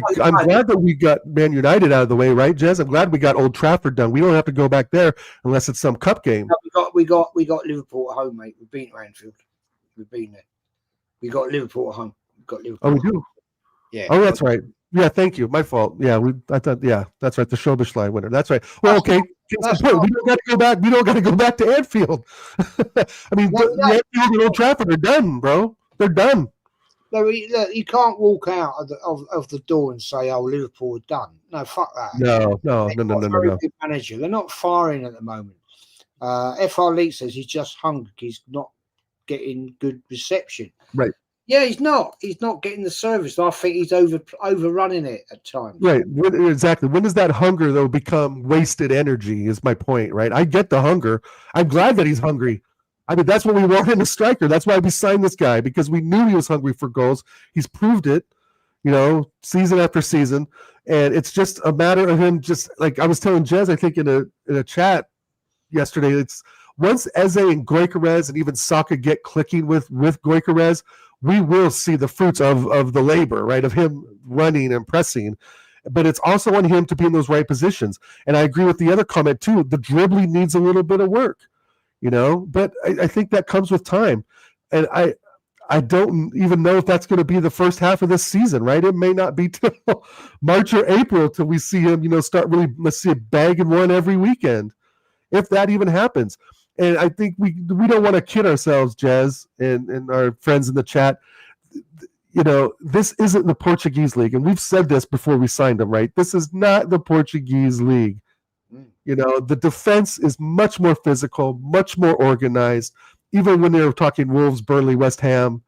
glad that we got Man United out of the way, right, Jez? I'm glad we got Old Trafford done. We don't have to go back there unless it's some cup game. No, we got Liverpool at home, mate. We've been to Anfield. We've been there. We got Liverpool at home. Oh, we do. Yeah. Oh, that's right. Yeah, thank you. My fault. Yeah, that's right. The Schoberschlein winner. That's right. Well, okay. We don't got to go back. We don't got to go back to Anfield. I mean, the Anfield and Old Trafford are done, bro. They're done. No, you can't walk out of the door and say, "Oh, Liverpool are done." No, fuck that. No. Good manager. They're not firing at the moment. FR League says he's just hungry. He's not getting good reception. Right. Yeah, he's not. He's not getting the service. I think he's overrunning it at times. Right. Exactly. When does that hunger, though, become wasted energy is my point, right? I get the hunger. I'm glad that he's hungry. I mean, that's what we want in a striker. That's why we signed this guy, because we knew he was hungry for goals. He's proved it, season after season. And it's just a matter of him, just like I was telling Jez, I think in a chat yesterday, it's once Eze and Gyökeres and even Saka get clicking with Gyökeres, we will see the fruits of the labor, right, of him running and pressing. But it's also on him to be in those right positions. And I agree with the other comment, too. The dribbling needs a little bit of work, But I think that comes with time. And I don't even know if that's going to be the first half of this season, right? It may not be till March or April till we see him, start really, let's see, bagging one every weekend, if that even happens. And I think we don't want to kid ourselves, Jez, and our friends in the chat. This isn't the Portuguese league. And we've said this before we signed him, right? This is not the Portuguese league. The defense is much more physical, much more organized. Even when they were talking Wolves, Burnley, West Ham,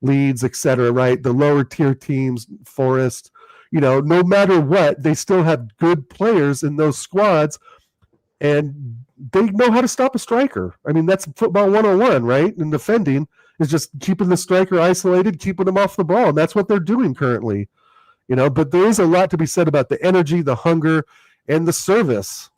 Leeds, etc., right? The lower tier teams, Forest, no matter what, they still have good players in those squads. And they know how to stop a striker. I mean, that's football 101, right? And defending is just keeping the striker isolated, keeping him off the ball. And that's what they're doing currently, But there is a lot to be said about the energy, the hunger, and the service.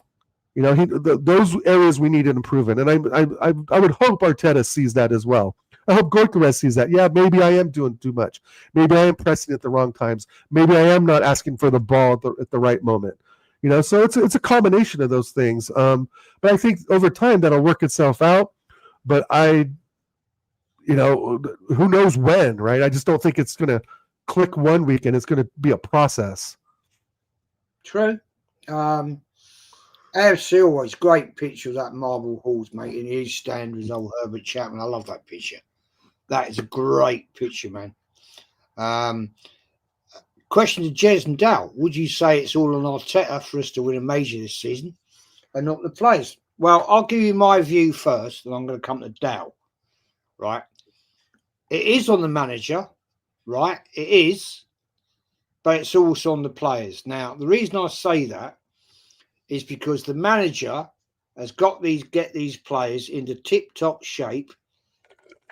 Those areas we need to improve in. And I would hope Arteta sees that as well. I hope Gyökeres sees that. Yeah, maybe I am doing too much. Maybe I am pressing at the wrong times. Maybe I am not asking for the ball at the right moment. So it's a combination of those things. But I think over time that'll work itself out. But who knows when, right? I just don't think it's going to click one weekend. It's going to be a process. True. AFC always great picture of that Marble Halls, mate, in his stand with old Herbert Chapman. I love that picture. That is a great picture, man. Question to Jez and Dal. Would you say it's all on Arteta for us to win a major this season and not the players? Well, I'll give you my view first, and I'm going to come to Dal. Right? It is on the manager, right? It is, but it's also on the players. Now, the reason I say that is because the manager has got get these players into tip-top shape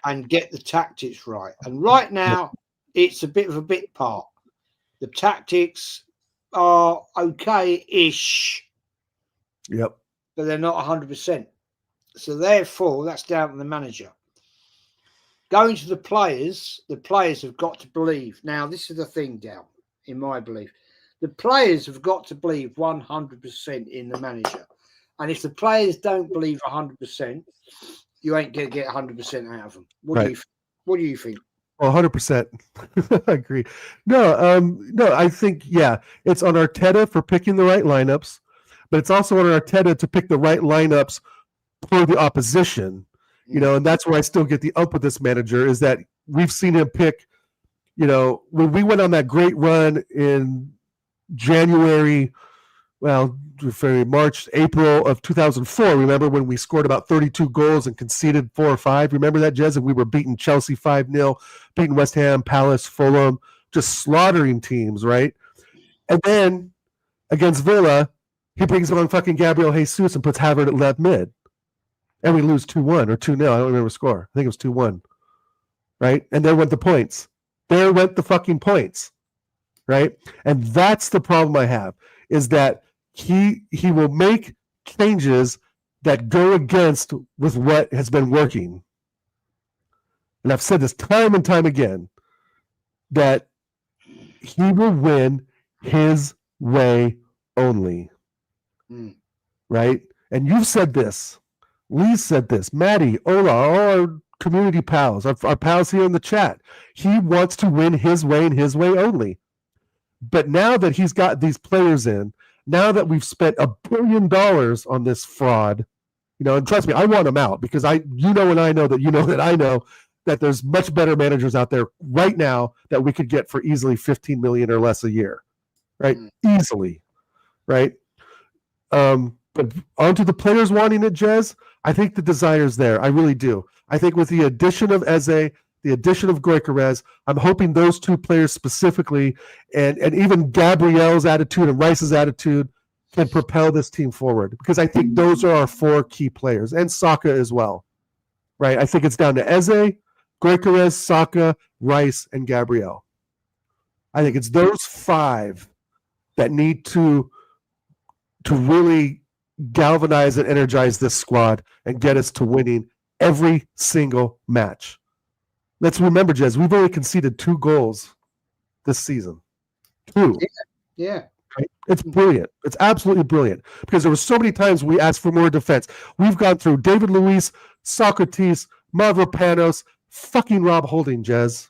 and get the tactics right. And right now, it's a bit of a bit part. The tactics are okay-ish. Yep. But they're not 100%. So therefore, that's down to the manager. Going to the players have got to believe. Now, this is the thing, Dal, in my belief. The players have got to believe 100% in the manager. And if the players don't believe 100%, you ain't going to get 100% out of them. What do you think? Well, 100%. I agree. No, I think, it's on Arteta for picking the right lineups, but it's also on Arteta to pick the right lineups for the opposition. You know, and that's where I still get the up with this manager is that we've seen him pick, you know, when we went on that great run in January, well, March, April of 2004. Remember when we scored about 32 goals and conceded 4 or 5? Remember that, Jez? And we were beating Chelsea 5-0, beating West Ham, Palace, Fulham, just slaughtering teams, right? And then against Villa, he brings on fucking Gabriel Jesus and puts Havertz at left mid. And we lose 2-1 or 2-0. I don't remember the score. I think it was 2-1. Right? And there went the points. There went the fucking points. Right? And that's the problem I have, is that he will make changes that go against with what has been working. And I've said this time and time again, that he will win his way only. Right? And you've said this. Lee said this. Maddie, Ola, all our community pals, our pals here in the chat. He wants to win his way and his way only. But now that he's got these players in, now that we've spent $1 billion on this fraud, you know, and trust me, I want him out because you know and I know that you know that I know that there's much better managers out there right now that we could get for easily $15 million or less a year, right? Easily, right? But onto the players wanting it, Jez, I think the desire's there. I really do. I think with the addition of Eze, the addition of Gyökeres, I'm hoping those two players specifically, and even Gabriel's attitude and Rice's attitude can propel this team forward, because I think those are our 4 key players, and Saka as well, right? I think it's down to Eze, Gyökeres, Saka, Rice, and Gabriel. I think it's those 5 that need to really galvanize and energize this squad and get us to winning every single match. Let's remember, Jez, we've only conceded 2 goals this season. 2. Yeah. Right? It's brilliant. It's absolutely brilliant, because there were so many times we asked for more defense. We've gone through David Luiz, Socrates, Mavropanos, fucking Rob Holding, Jez.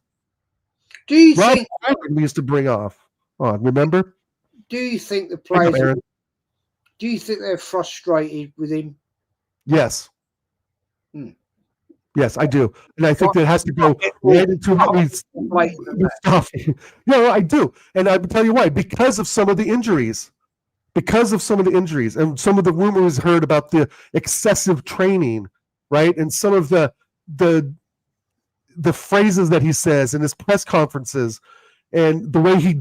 Do you Rob think Holding we used to bring on, remember? Do you think the players? Do you think they're frustrated with him? Yes. Yes, I do. And I think that has to go right into what we stuff. No, I do. And I will tell you why. Because of some of the injuries. And some of the rumors heard about the excessive training, right? And some of the phrases that he says in his press conferences, and the way he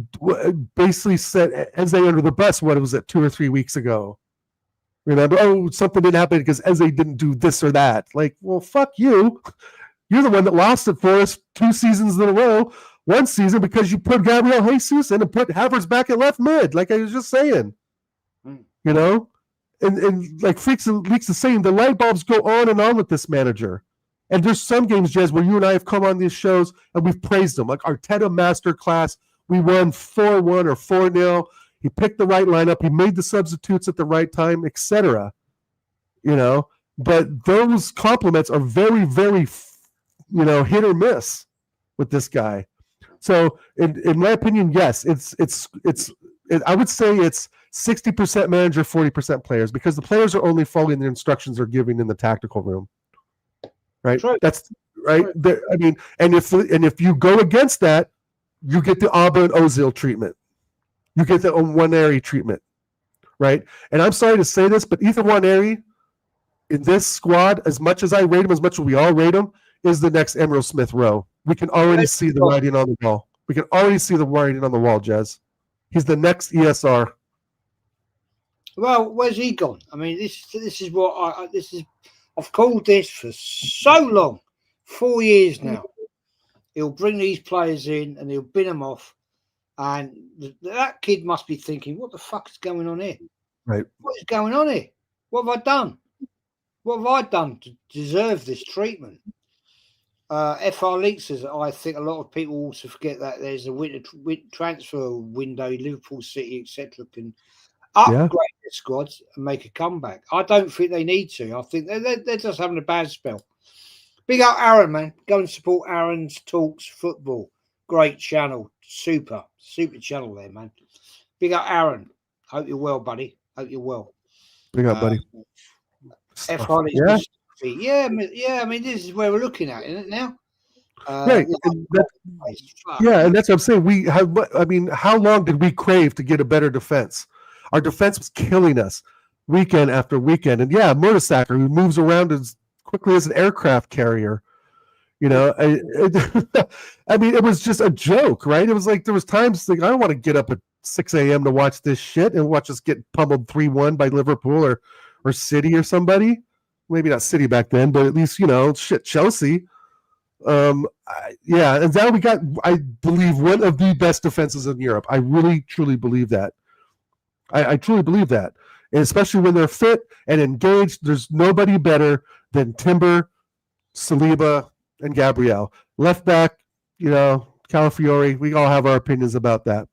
basically set Eze under the bus, what was it, 2 or 3 weeks ago? Remember, something didn't happen because Eze didn't do this or that. Like, well, fuck you. You're the one that lost it for us 2 seasons in a row. 1 season because you put Gabriel Jesus in and put Havertz back at left mid, like I was just saying. You know? And like Freaks is saying, the light bulbs go on and on with this manager. And there's some games, Jez, where you and I have come on these shows and we've praised them. Like Arteta Masterclass, we won 4-1 or 4-0. He picked the right lineup. He made the substitutes at the right time, etc. You know, but those compliments are very, very, hit or miss with this guy. So, in my opinion, yes, I would say it's 60% manager, 40% players, because the players are only following the instructions they're giving in the tactical room. Right? That's right. I mean, and if you go against that, you get the Abba and Ozil treatment. You get the Nwaneri treatment, right? And I'm sorry to say this, but Ethan Nwaneri in this squad, as much as I rate him, as much as we all rate him, is the next Emerald Smith Rowe. We can already see the writing on the wall. Jez. He's the next ESR. Well, where's he gone? I mean, this is what I've called this for so long, 4 years now. He'll bring these players in and he'll bin them off. And that kid must be thinking, what the fuck is going on here? Right. What is going on here? What have I done? What have I done to deserve this treatment? FR Leak says, I think a lot of people also forget that there's a winter transfer window, Liverpool, City, etc. can upgrade their squads and make a comeback. I don't think they need to. I think they're just having a bad spell. Big up Aaron, man. Go and support Aaron's Talks Football. Great channel. Super channel there, man. Big up Aaron. Hope you're well, buddy. Hope you're well. Big up, buddy. Yeah, I mean, this is where we're looking at, isn't it now? Right. And and that's what I'm saying. How long did we crave to get a better defense? Our defense was killing us weekend after weekend. And Mertesacker, who moves around as quickly as an aircraft carrier. I mean, it was just a joke, right? It was like there was times like I don't want to get up at 6 a.m. to watch this shit and watch us get pummeled 3-1 by Liverpool or City or somebody. Maybe not City back then, but at least Chelsea. And now we got, I believe, one of the best defenses in Europe. I really truly believe that. I truly believe that, and especially when they're fit and engaged. There's nobody better than Timber, Saliba, and Gabriel. Left back, Calafiori. We all have our opinions about that,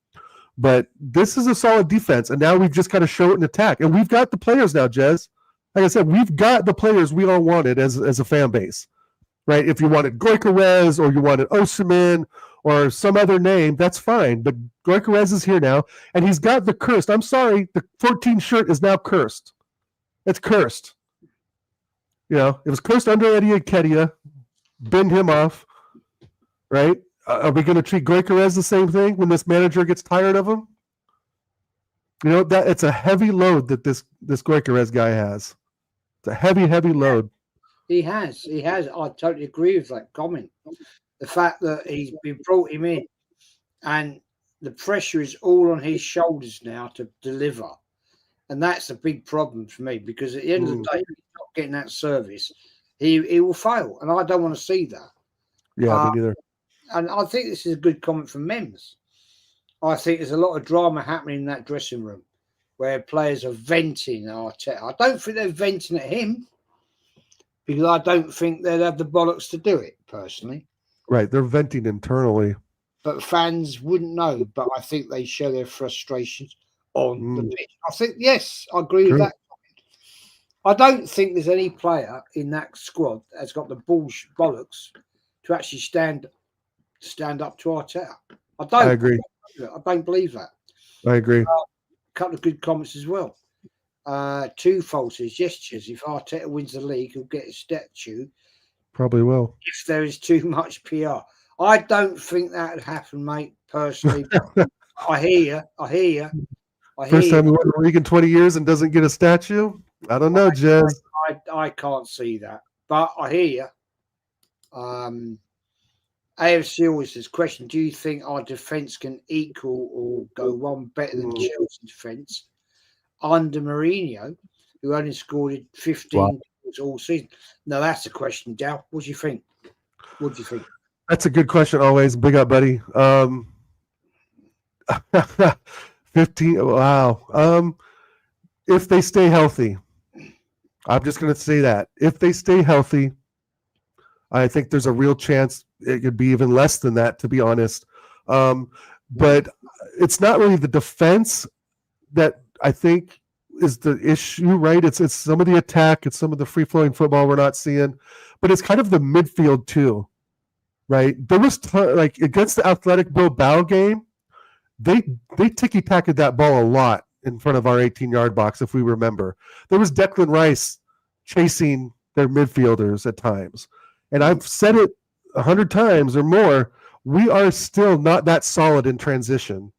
but this is a solid defense, and now we've just got to show it in attack, and we've got the players now, Jez. Like I said, we've got the players we all wanted as a fan base. Right? If you wanted Goikarez or you wanted Osimhen or some other name, that's fine. But Goikarez is here now, and he's got the cursed. I'm sorry, the 14 shirt is now cursed. It's cursed. It was cursed under Eddie Nketiah. Bend him off. Right? Are we going to treat Goikarez the same thing when this manager gets tired of him? That it's a heavy load that this Goikarez guy has. It's a heavy, heavy load. He has. I totally agree with that comment. The fact that he's been brought him in and the pressure is all on his shoulders now to deliver. And that's a big problem for me because at the end of the day, if he's not getting that service, he will fail. And I don't want to see that. Yeah, me neither. And I think this is a good comment from Mems. I think there's a lot of drama happening in that dressing room where players are venting Arteta. I don't think they're venting at him, because I don't think they'd have the bollocks to do it, personally. Right, they're venting internally. But fans wouldn't know, but I think they show their frustrations on the pitch. I think, yes, I agree with that. I don't think there's any player in that squad that's got the bollocks to actually stand up to Arteta. I agree. I don't believe that. I agree. A couple of good comments as well. Two false gestures. If Arteta wins the league, he'll get a statue. Probably will. If there is too much PR. I don't think that would happen, mate, personally. I hear you. First time he won the league in 20 years and doesn't get a statue? I don't know, Jez. I can't see that. But I hear you. AFC always says, question, do you think our defence can equal or go one better than Chelsea's defence under Mourinho, who only scored 15 goals all season? No, that's the question, Dal. What do you think? That's a good question always. Big up, buddy. 15. Wow. If they stay healthy, I'm just going to say that. If they stay healthy, I think there's a real chance it could be even less than that, to be honest. But it's not really the defense that I think is the issue, right? It's some of the attack, it's some of the free-flowing football we're not seeing, but it's kind of the midfield too, right? There was like against the Athletic Bilbao game, they ticky-tacked that ball a lot in front of our 18-yard box, if we remember. There was Declan Rice chasing their midfielders at times. And I've said it 100 times or more, we are still not that solid in transition.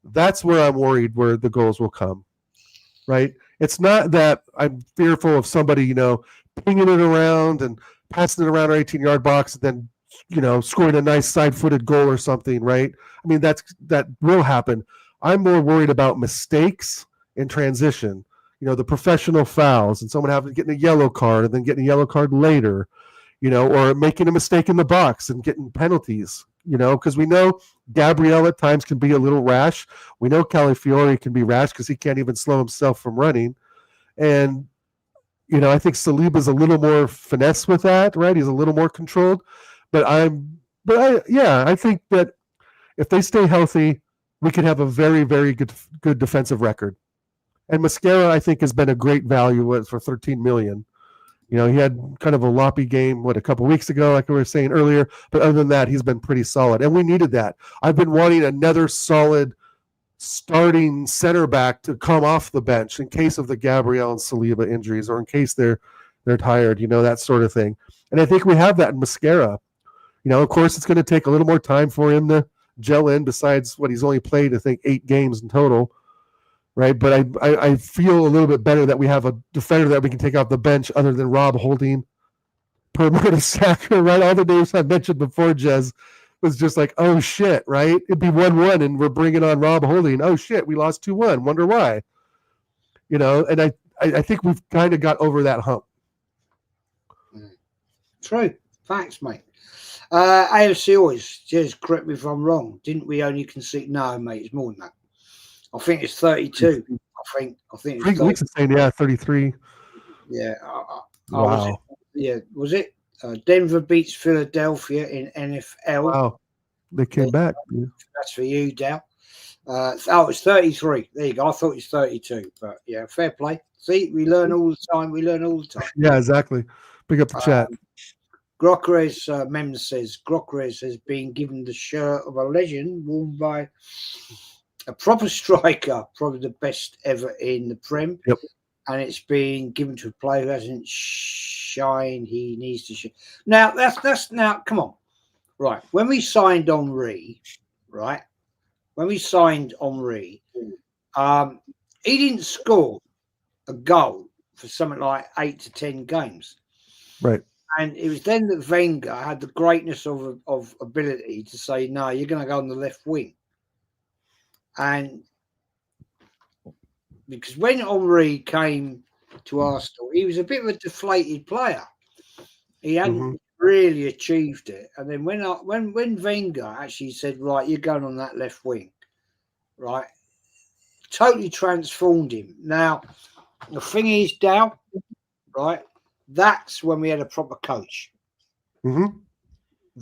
That's where I'm worried where the goals will come, right? It's not that I'm fearful of somebody, pinging it around and passing it around our 18-yard box and then, scoring a nice side-footed goal or something, right? I mean, that will happen. I'm more worried about mistakes in transition, the professional fouls and someone getting a yellow card and then getting a yellow card later, or making a mistake in the box and getting penalties, because we know Gabriel at times can be a little rash. We know Calafiori can be rash because he can't even slow himself from running. And, I think Saliba's a little more finesse with that, right? He's a little more controlled. I think that if they stay healthy, we could have a very, very good defensive record. And Mascara, I think, has been a great value for $13 million. He had kind of a loppy game, a couple weeks ago, like we were saying earlier. But other than that, he's been pretty solid. And we needed that. I've been wanting another solid starting center back to come off the bench in case of the Gabriel and Saliba injuries or in case they're they're tired, that sort of thing. And I think we have that in Mascara. Of course, it's going to take a little more time for him to gel in. Besides what he's only played, I think 8 games in total, right? But I feel a little bit better that we have a defender that we can take off the bench other than Rob Holding, Per Mertesacker, right? All the names I mentioned before, Jez, was just like, oh shit, right? It'd be 1-1 and we're bringing on Rob Holding. Oh shit, we lost 2-1. Wonder why. And I think we've kind of got over that hump. True. Facts, mate. AFC always, just correct me if I'm wrong. Didn't we only concede? No, mate, it's more than that. I think it's 32. I think it's Weeks saying, yeah, 33. Yeah. Wow. Was it? Denver beats Philadelphia in NFL. Wow. They came back. Yeah. That's for you, Dal. It's 33. There you go. I thought it was 32. But yeah, fair play. See, we learn all the time. Yeah, exactly. Pick up the chat. Grockerez Mem says Grockerez has been given the shirt of a legend worn by a proper striker, probably the best ever in the Prem. Yep. And it's been given to a player who hasn't shined. He needs to shine. Now that's now. Come on, right? When we signed Henry, right? When we signed Henry, he didn't score a goal for something like 8 to 10 games, right? And it was then that Wenger had the greatness of ability to say, no, you're going to go on the left wing. And because when Henry came to Arsenal, he was a bit of a deflated player. He hadn't really achieved it. And then when Wenger actually said, right, you're going on that left wing, right, totally transformed him. Now, the thing is, Dal, right, that's when we had a proper coach.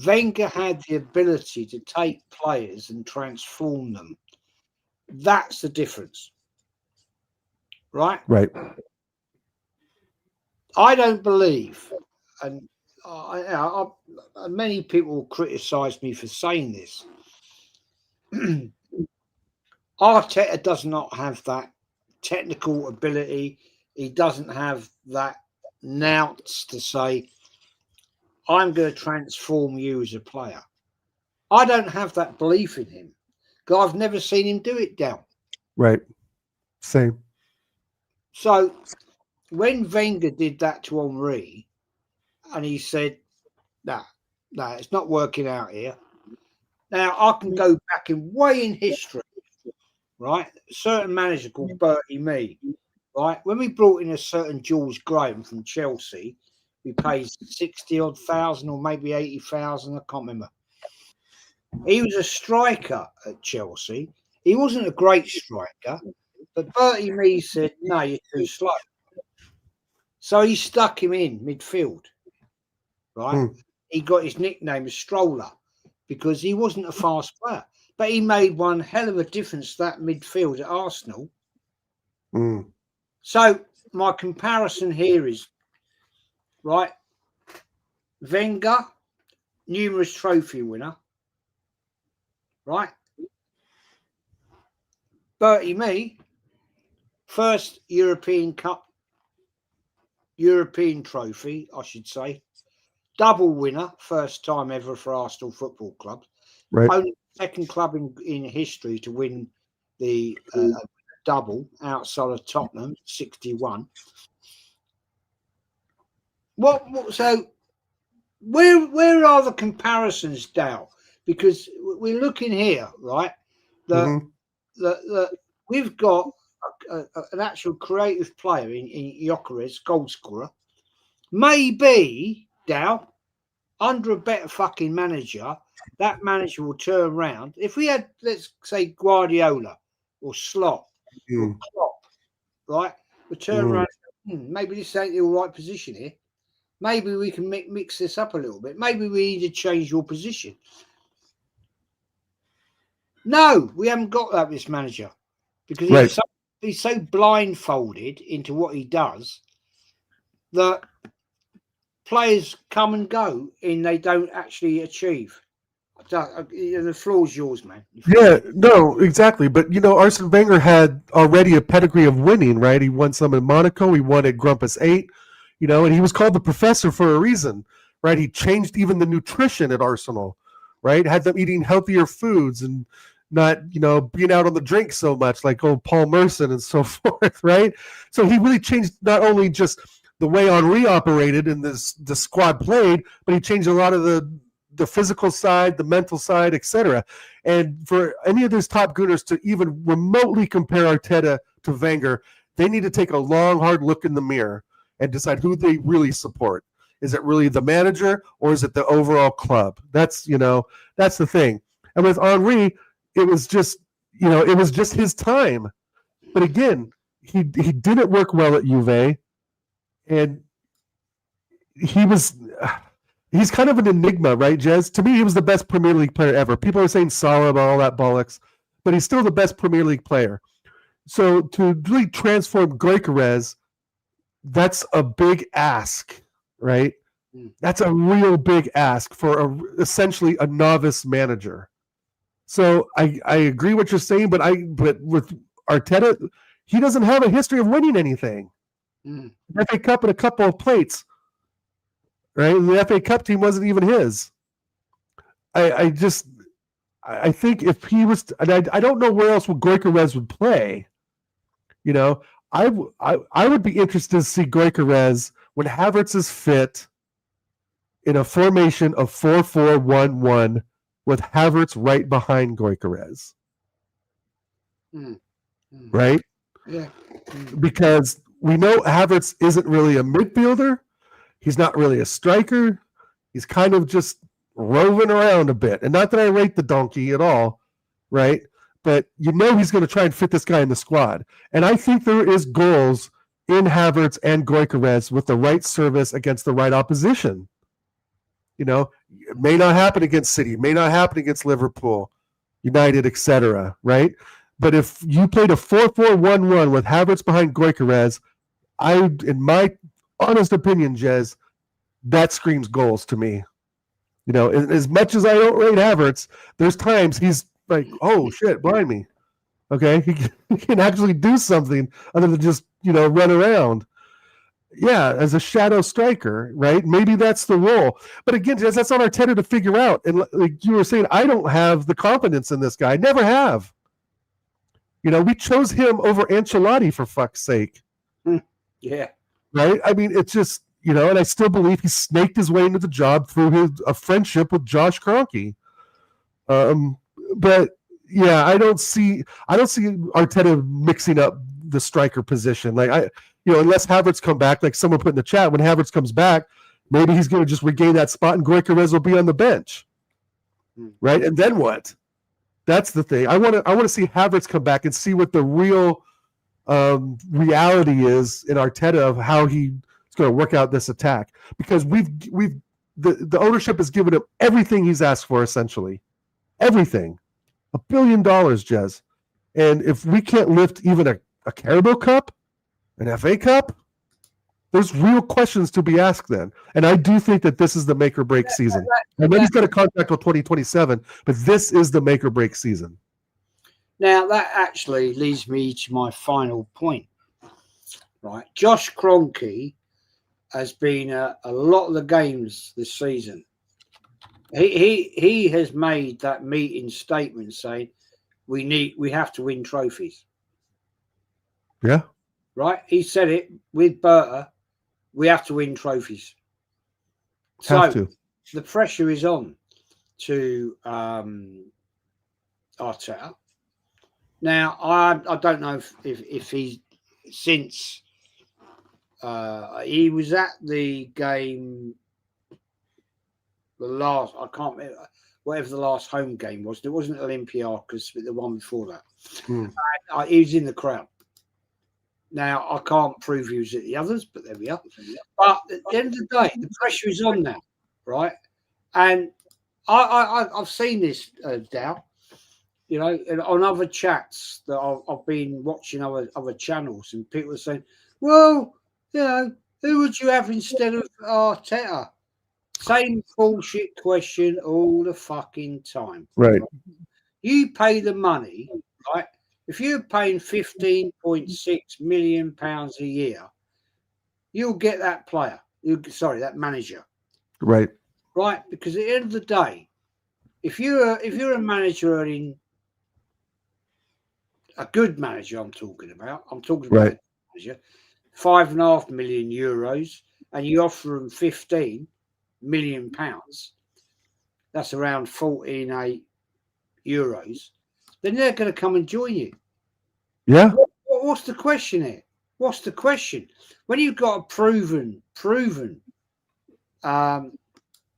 Wenger had the ability to take players and transform them. That's the difference. Right? Right. I don't believe, and many people criticize me for saying this. Arteta does not have that technical ability. He doesn't have that nous to say, I'm going to transform you as a player. I don't have that belief in him because I've never seen him do it, Dal. Right. Same. So when Wenger did that to Henry and he said, no, it's not working out here. Now, I can go back way in history, right? A certain manager called Bertie Mee, right? When we brought in a certain George Graham from Chelsea, we paid 60-odd thousand or maybe 80,000. I can't remember. He was a striker at Chelsea. He wasn't a great striker, but Bertie Mee said, no, you're too slow. So he stuck him in midfield, right? He got his nickname as Stroller because he wasn't a fast player. But he made one hell of a difference to that midfield at Arsenal. So my comparison here is, right, Wenger, numerous trophy winner, right? Bertie Mee, first European trophy, I should say. Double winner, first time ever for Arsenal Football Club. Right. Only second club in history to win the double outside of Tottenham, 61. So where are the comparisons, Dal? Because we're looking here, right? That we've got an actual creative player in Gyökeres, goal scorer. Maybe, Dal, under a better fucking manager, that manager will turn around. If we had, let's say, Guardiola or Slot or Klopp, right? We'll turn around. Maybe this ain't the all right position here. Maybe we can mix this up a little bit. Maybe we need to change your position. No, we haven't got that with this manager because he's so blindfolded into what he does that players come and go and they don't actually achieve. The floor's yours, man. Yeah, no, exactly. But, Arsene Wenger had already a pedigree of winning, right? He won some in Monaco. He won at Grumpus 8. you know, and he was called the professor for a reason, right? He changed even the nutrition at Arsenal, right? Had them eating healthier foods and not, you know, being out on the drink so much like old Paul Merson and so forth, right? So he really changed not only just the way Henri operated and the squad played, but he changed a lot of the physical side, the mental side, etc. And for any of these top Gooners to even remotely compare Arteta to Wenger, they need to take a long, hard look in the mirror and decide who they really support. Is it really the manager or is it the overall club? That's, you know, that's the thing. And with Henri, it was just, you know, it was just his time. But again, he didn't work well at Juve, and he's kind of an enigma, right, Jez? To me, he was the best Premier League player ever. People are saying Salah and all that bollocks, but he's still the best Premier League player. So to really transform Gyökeres, that's a big ask, right? That's a real big ask for essentially a novice manager. So I agree what you're saying, but with Arteta, he doesn't have a history of winning anything. FA Cup and a couple of plates, right? The FA Cup team wasn't even his. I think if he was, and I don't know where else Gyökeres would play. You know, I would be interested to see Gyökeres when Havertz is fit in a formation of 4-4-1-1 with Havertz right behind Gyökeres. Right? Yeah. Because we know Havertz isn't really a midfielder. He's not really a striker. He's kind of just roving around a bit. And not that I rate the donkey at all, right? But you know he's going to try and fit this guy in the squad. And I think there is goals in Havertz and Gyökeres with the right service against the right opposition. You know, it may not happen against City, may not happen against Liverpool, United, etc., right? But if you played a 4-4-1-1 with Havertz behind Gyökeres, in my honest opinion, Jez, that screams goals to me. You know, as much as I don't rate Havertz, there's times he's like, oh shit, blind me. Okay, he can actually do something other than just, you know, run around. Yeah, as a shadow striker, right? Maybe that's the role. But again, Jez, that's on Arteta to figure out. And like you were saying, I don't have the confidence in this guy. I never have. You know, we chose him over Ancelotti, for fuck's sake. Yeah. Right? I mean, it's just, you know, and I still believe he snaked his way into the job through a friendship with Josh Kroenke. But yeah, I don't see Arteta mixing up the striker position. Like unless Havertz come back, like someone put in the chat, when Havertz comes back, maybe he's going to just regain that spot and Gyökeres will be on the bench. Right? And then what? That's the thing. I want to see Havertz come back and see what the real reality is in Arteta of how he's going to work out this attack, because the ownership has given him everything he's asked for, essentially everything, $1 billion, Jez. And if we can't lift even a Carabao Cup, an FA Cup, there's real questions to be asked then. And I do think that this is the make or break season. I know he's got a contract till 2027, but this is the make or break season. Now, that actually leads me to my final point, right? Josh Kroenke has been a lot of the games this season. He has made that meeting statement saying we have to win trophies. Yeah. Right? He said it with Berta. We have to win trophies. So the pressure is on to Arteta. Now, I don't know if he, since he was at the game, I can't remember, whatever the last home game was. It wasn't Olympiacos, but the one before that. He was in the crowd. Now, I can't prove he was at the others, but there we are. But at the end of the day, the pressure is on now, right? And I've seen this, DAL, you know, on other chats that I've been watching other channels, and people are saying, well, you know, who would you have instead of Arteta? Same bullshit question all the fucking time. Right. You pay the money, right? If you're paying £15.6 million a year, you'll get that player. That manager. Right. Right? Because at the end of the day, if you're a manager earning a good manager, I'm talking about Right. a manager, €5.5 million, and you offer them £15 million, that's around 14.8 euros, then they're going to come and join you. Yeah. What's the question here? What's the question? When you've got a proven,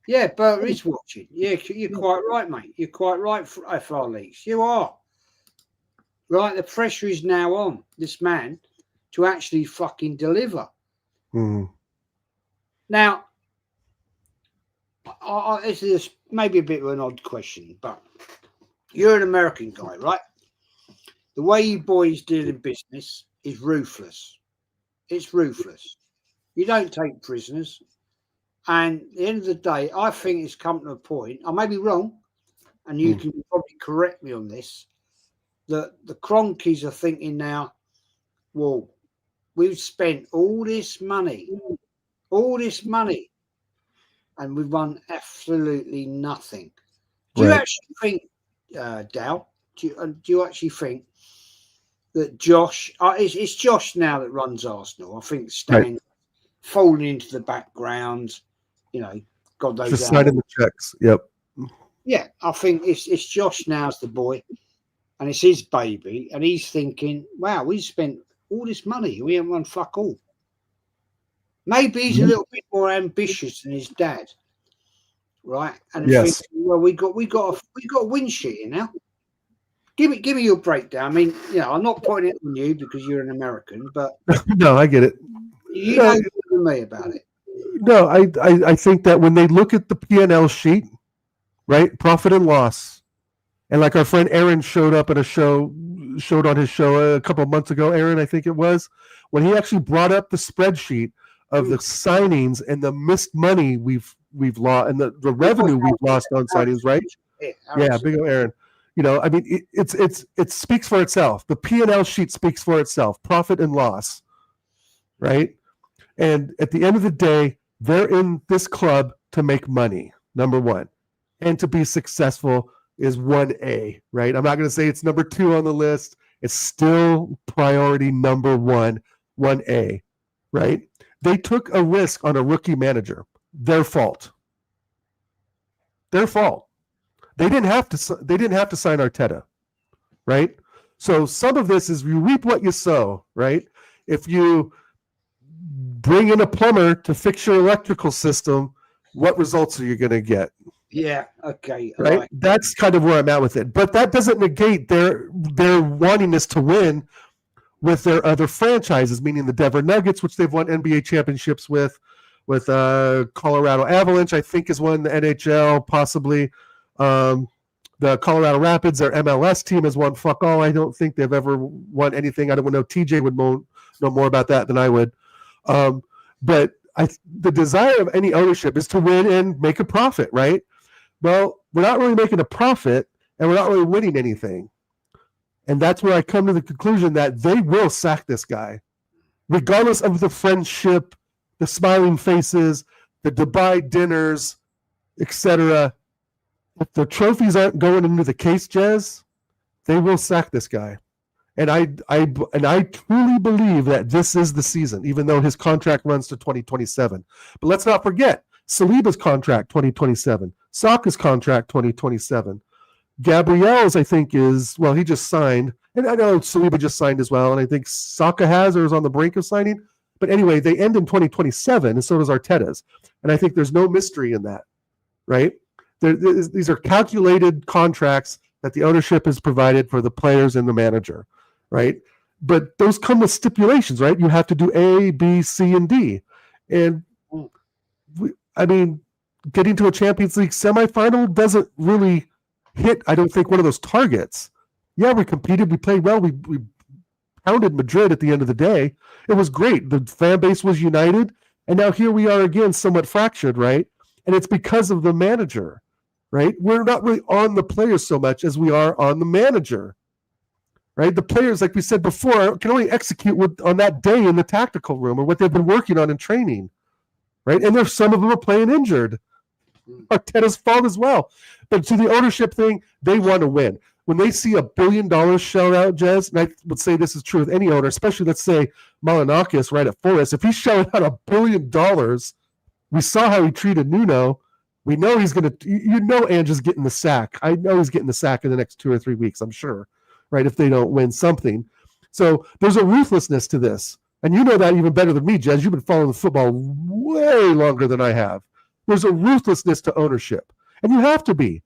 yeah, Bert is watching. Yeah, you're quite right, mate. You're quite right, FR Leaks. You are. Right, the pressure is now on this man to actually fucking deliver. Mm. Now, this is maybe a bit of an odd question, but you're an American guy, right? The way you boys deal in business is ruthless. It's ruthless. You don't take prisoners. And at the end of the day, I think it's come to a point, I may be wrong, and you can probably correct me on this, that the Cronkies are thinking now, well, we've spent all this money, and we've won absolutely nothing. Do you actually think, DAL, do you actually think that Josh, it's Josh now that runs Arsenal, I think Stan falling into the background, God knows just signing the checks. Yep. Yeah, I think it's Josh now's the boy, and it's his baby, and he's thinking, wow, we spent all this money, we haven't won fuck all. Maybe he's a little bit more ambitious than his dad, right? And thinking, well, we got a win sheet here now. Give me your breakdown. I mean, I'm not putting it on you because you're an American, but no, I get it. You know me about it. No, I think that when they look at the P&L sheet, right, profit and loss, and like our friend Aaron showed on his show a couple of months ago, Aaron, I think it was, when he actually brought up the spreadsheet of the signings and the missed money we've lost and the revenue we've lost on signings, right? Yeah, big old Aaron. I mean, it speaks for itself. The P&L sheet speaks for itself, profit and loss, right? And at the end of the day, they're in this club to make money, number one. And to be successful is 1A, right? I'm not going to say it's number 2 on the list. It's still priority number 1A, right? They took a risk on a rookie manager. Their fault. They didn't have to sign Arteta, right? So some of this is you reap what you sow, right? If you bring in a plumber to fix your electrical system, what results are you going to get? Yeah, okay. Right? That's kind of where I'm at with it. But that doesn't negate their wantingness to win with their other franchises, meaning the Denver Nuggets, which they've won NBA championships with Colorado Avalanche, I think is one, the NHL, possibly. The Colorado Rapids, their MLS team, has won fuck all. I don't think they've ever won anything. I don't know. TJ would know more about that than I would. But the desire of any ownership is to win and make a profit, right? Well, we're not really making a profit, and we're not really winning anything. And that's where I come to the conclusion that they will sack this guy, regardless of the friendship, the smiling faces, the Dubai dinners, etc. If the trophies aren't going into the case, Jez, they will sack this guy. And I truly believe that this is the season, even though his contract runs to 2027. But let's not forget, Saliba's contract 2027, Saka's contract 2027. Gabriel's, I think, he just signed. And I know Saliba just signed as well. And I think Saka has or is on the brink of signing. But anyway, they end in 2027, and so does Arteta's. And I think there's no mystery in that, right? These are calculated contracts that the ownership has provided for the players and the manager, right? But those come with stipulations, right? You have to do A, B, C, and D. And getting to a Champions League semifinal doesn't really hit, I don't think, one of those targets. Yeah, we competed, we played well, we pounded Madrid at the end of the day. It was great. The fan base was united, and now here we are again, somewhat fractured, right? And it's because of the manager, right? We're not really on the players so much as we are on the manager. right? The players, like we said before, can only execute on that day in the tactical room or what they've been working on in training, right? And there's some of them are playing injured. Arteta's fault as well. But to the ownership thing, they want to win. When they see $1 billion shelled out, Jez, and I would say this is true with any owner, especially let's say Malinakis right at Forest, if he's shelling out $1 billion, we saw how he treated Nuno. We know he's going to, Ange is getting the sack. I know he's getting the sack in the next 2 or 3 weeks, I'm sure, right? If they don't win something. So there's a ruthlessness to this. And you know that even better than me, Jez. You've been following the football way longer than I have. There's a ruthlessness to ownership. And you have to be.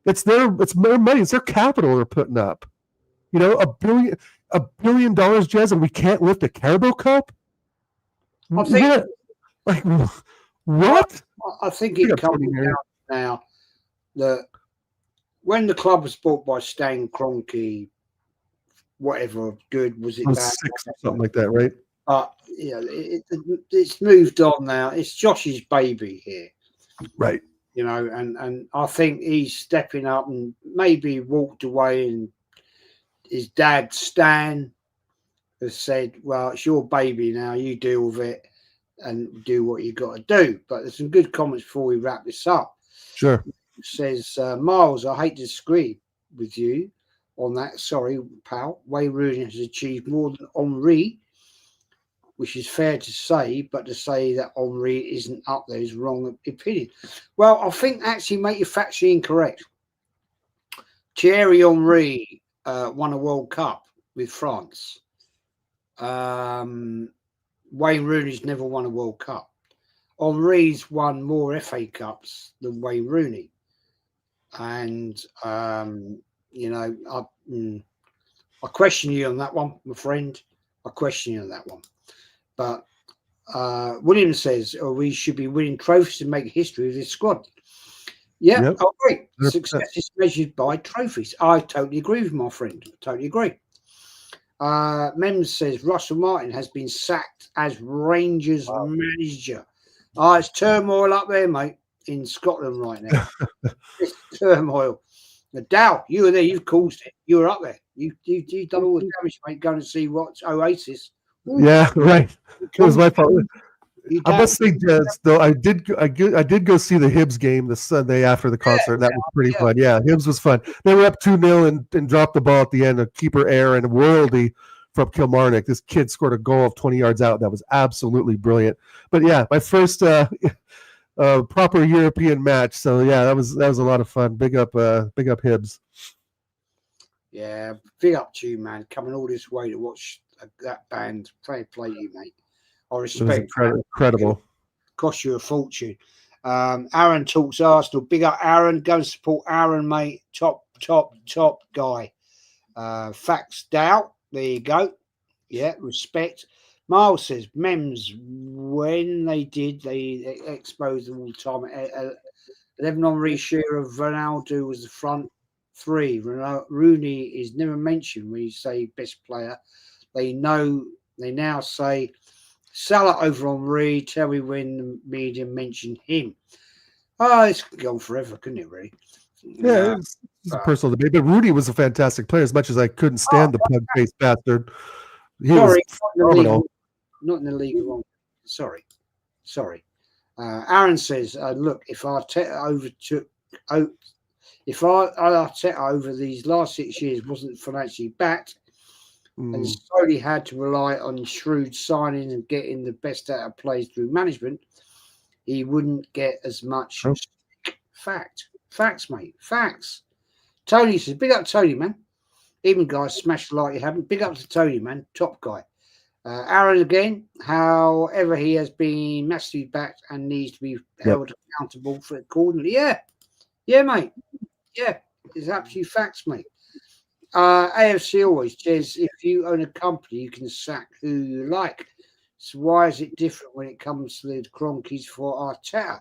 It's their money. It's their capital they're putting up. $1 billion, Jez, and we can't lift a Carabao Cup? I think, what? I think it comes down now that when the club was bought by Stan Kroenke, whatever good was it? 6 or something like that, right? It's moved on now. It's Josh's baby here, right? And I think he's stepping up and maybe walked away, and his dad Stan has said, "Well, it's your baby now. You deal with it and do what you got to do." But there's some good comments before we wrap this up. Sure. It says, Miles, I hate to disagree with you on that. Sorry, pal. Wayne Rooney has achieved more than Henry, which is fair to say, but to say that Henry isn't up there is wrong opinion. Well, I think actually, mate, you're factually incorrect. Thierry Henry won a World Cup with France. Wayne Rooney's never won a World Cup. Henry's won more FA Cups than Wayne Rooney. And, I question you on that one, my friend. I question you on that one. But William says, we should be winning trophies to make history with this squad. Yeah, yep. I agree. Success is measured by trophies. I totally agree with my friend. I totally agree. Mems says, Russell Martin has been sacked as Rangers manager. It's turmoil up there, mate, in Scotland right now. It's turmoil. The DAL, you were there. You've caused it. You were up there. You've done all the damage, mate, going to see what's Oasis. Ooh. Yeah, right. It was my fault. I must say, Jez, though, I did go see the Hibs game the Sunday after the concert. That was pretty fun. Yeah, Hibs was fun. They were up 2-0 and dropped the ball at the end. A keeper error and royalty from Kilmarnock. This kid scored a goal of 20 yards out. That was absolutely brilliant. But yeah, my first proper European match. So yeah, that was a lot of fun. Big up Hibs. Yeah, big up to you, man. Coming all this way to watch that band. Fair play you, mate. I respect. Incredible. Cost you a fortune. Aaron talks Arsenal. Big up Aaron. Go and support Aaron, mate. Top guy. Facts doubt. There you go. Yeah, respect. Miles says, Mems, when they exposed them all the time. 11 on Shearer of Ronaldo was the front three. Rooney is never mentioned when you say best player. They now say Salah over Henry. Tell me when the media mentioned him. It's gone forever, couldn't it, really? Yeah, it's a personal debate. But Rooney was a fantastic player, as much as I couldn't stand the pug-faced bastard. Sorry, not in the league wrong. Sorry. Aaron says, look, if Arteta over these last 6 years wasn't financially backed and slowly had to rely on shrewd signings and getting the best out of players through management, he wouldn't get as much facts, mate. Facts. Tony says, big up Tony, man. Even guys smash the like you haven't. Big up to Tony, man. Top guy. Aaron again, however, he has been massively backed and needs to be held accountable for it accordingly. Yeah, mate. Yeah, it's absolutely facts, mate. AFC always says if you own a company, you can sack who you like. So why is it different when it comes to the Cronkies for Arteta?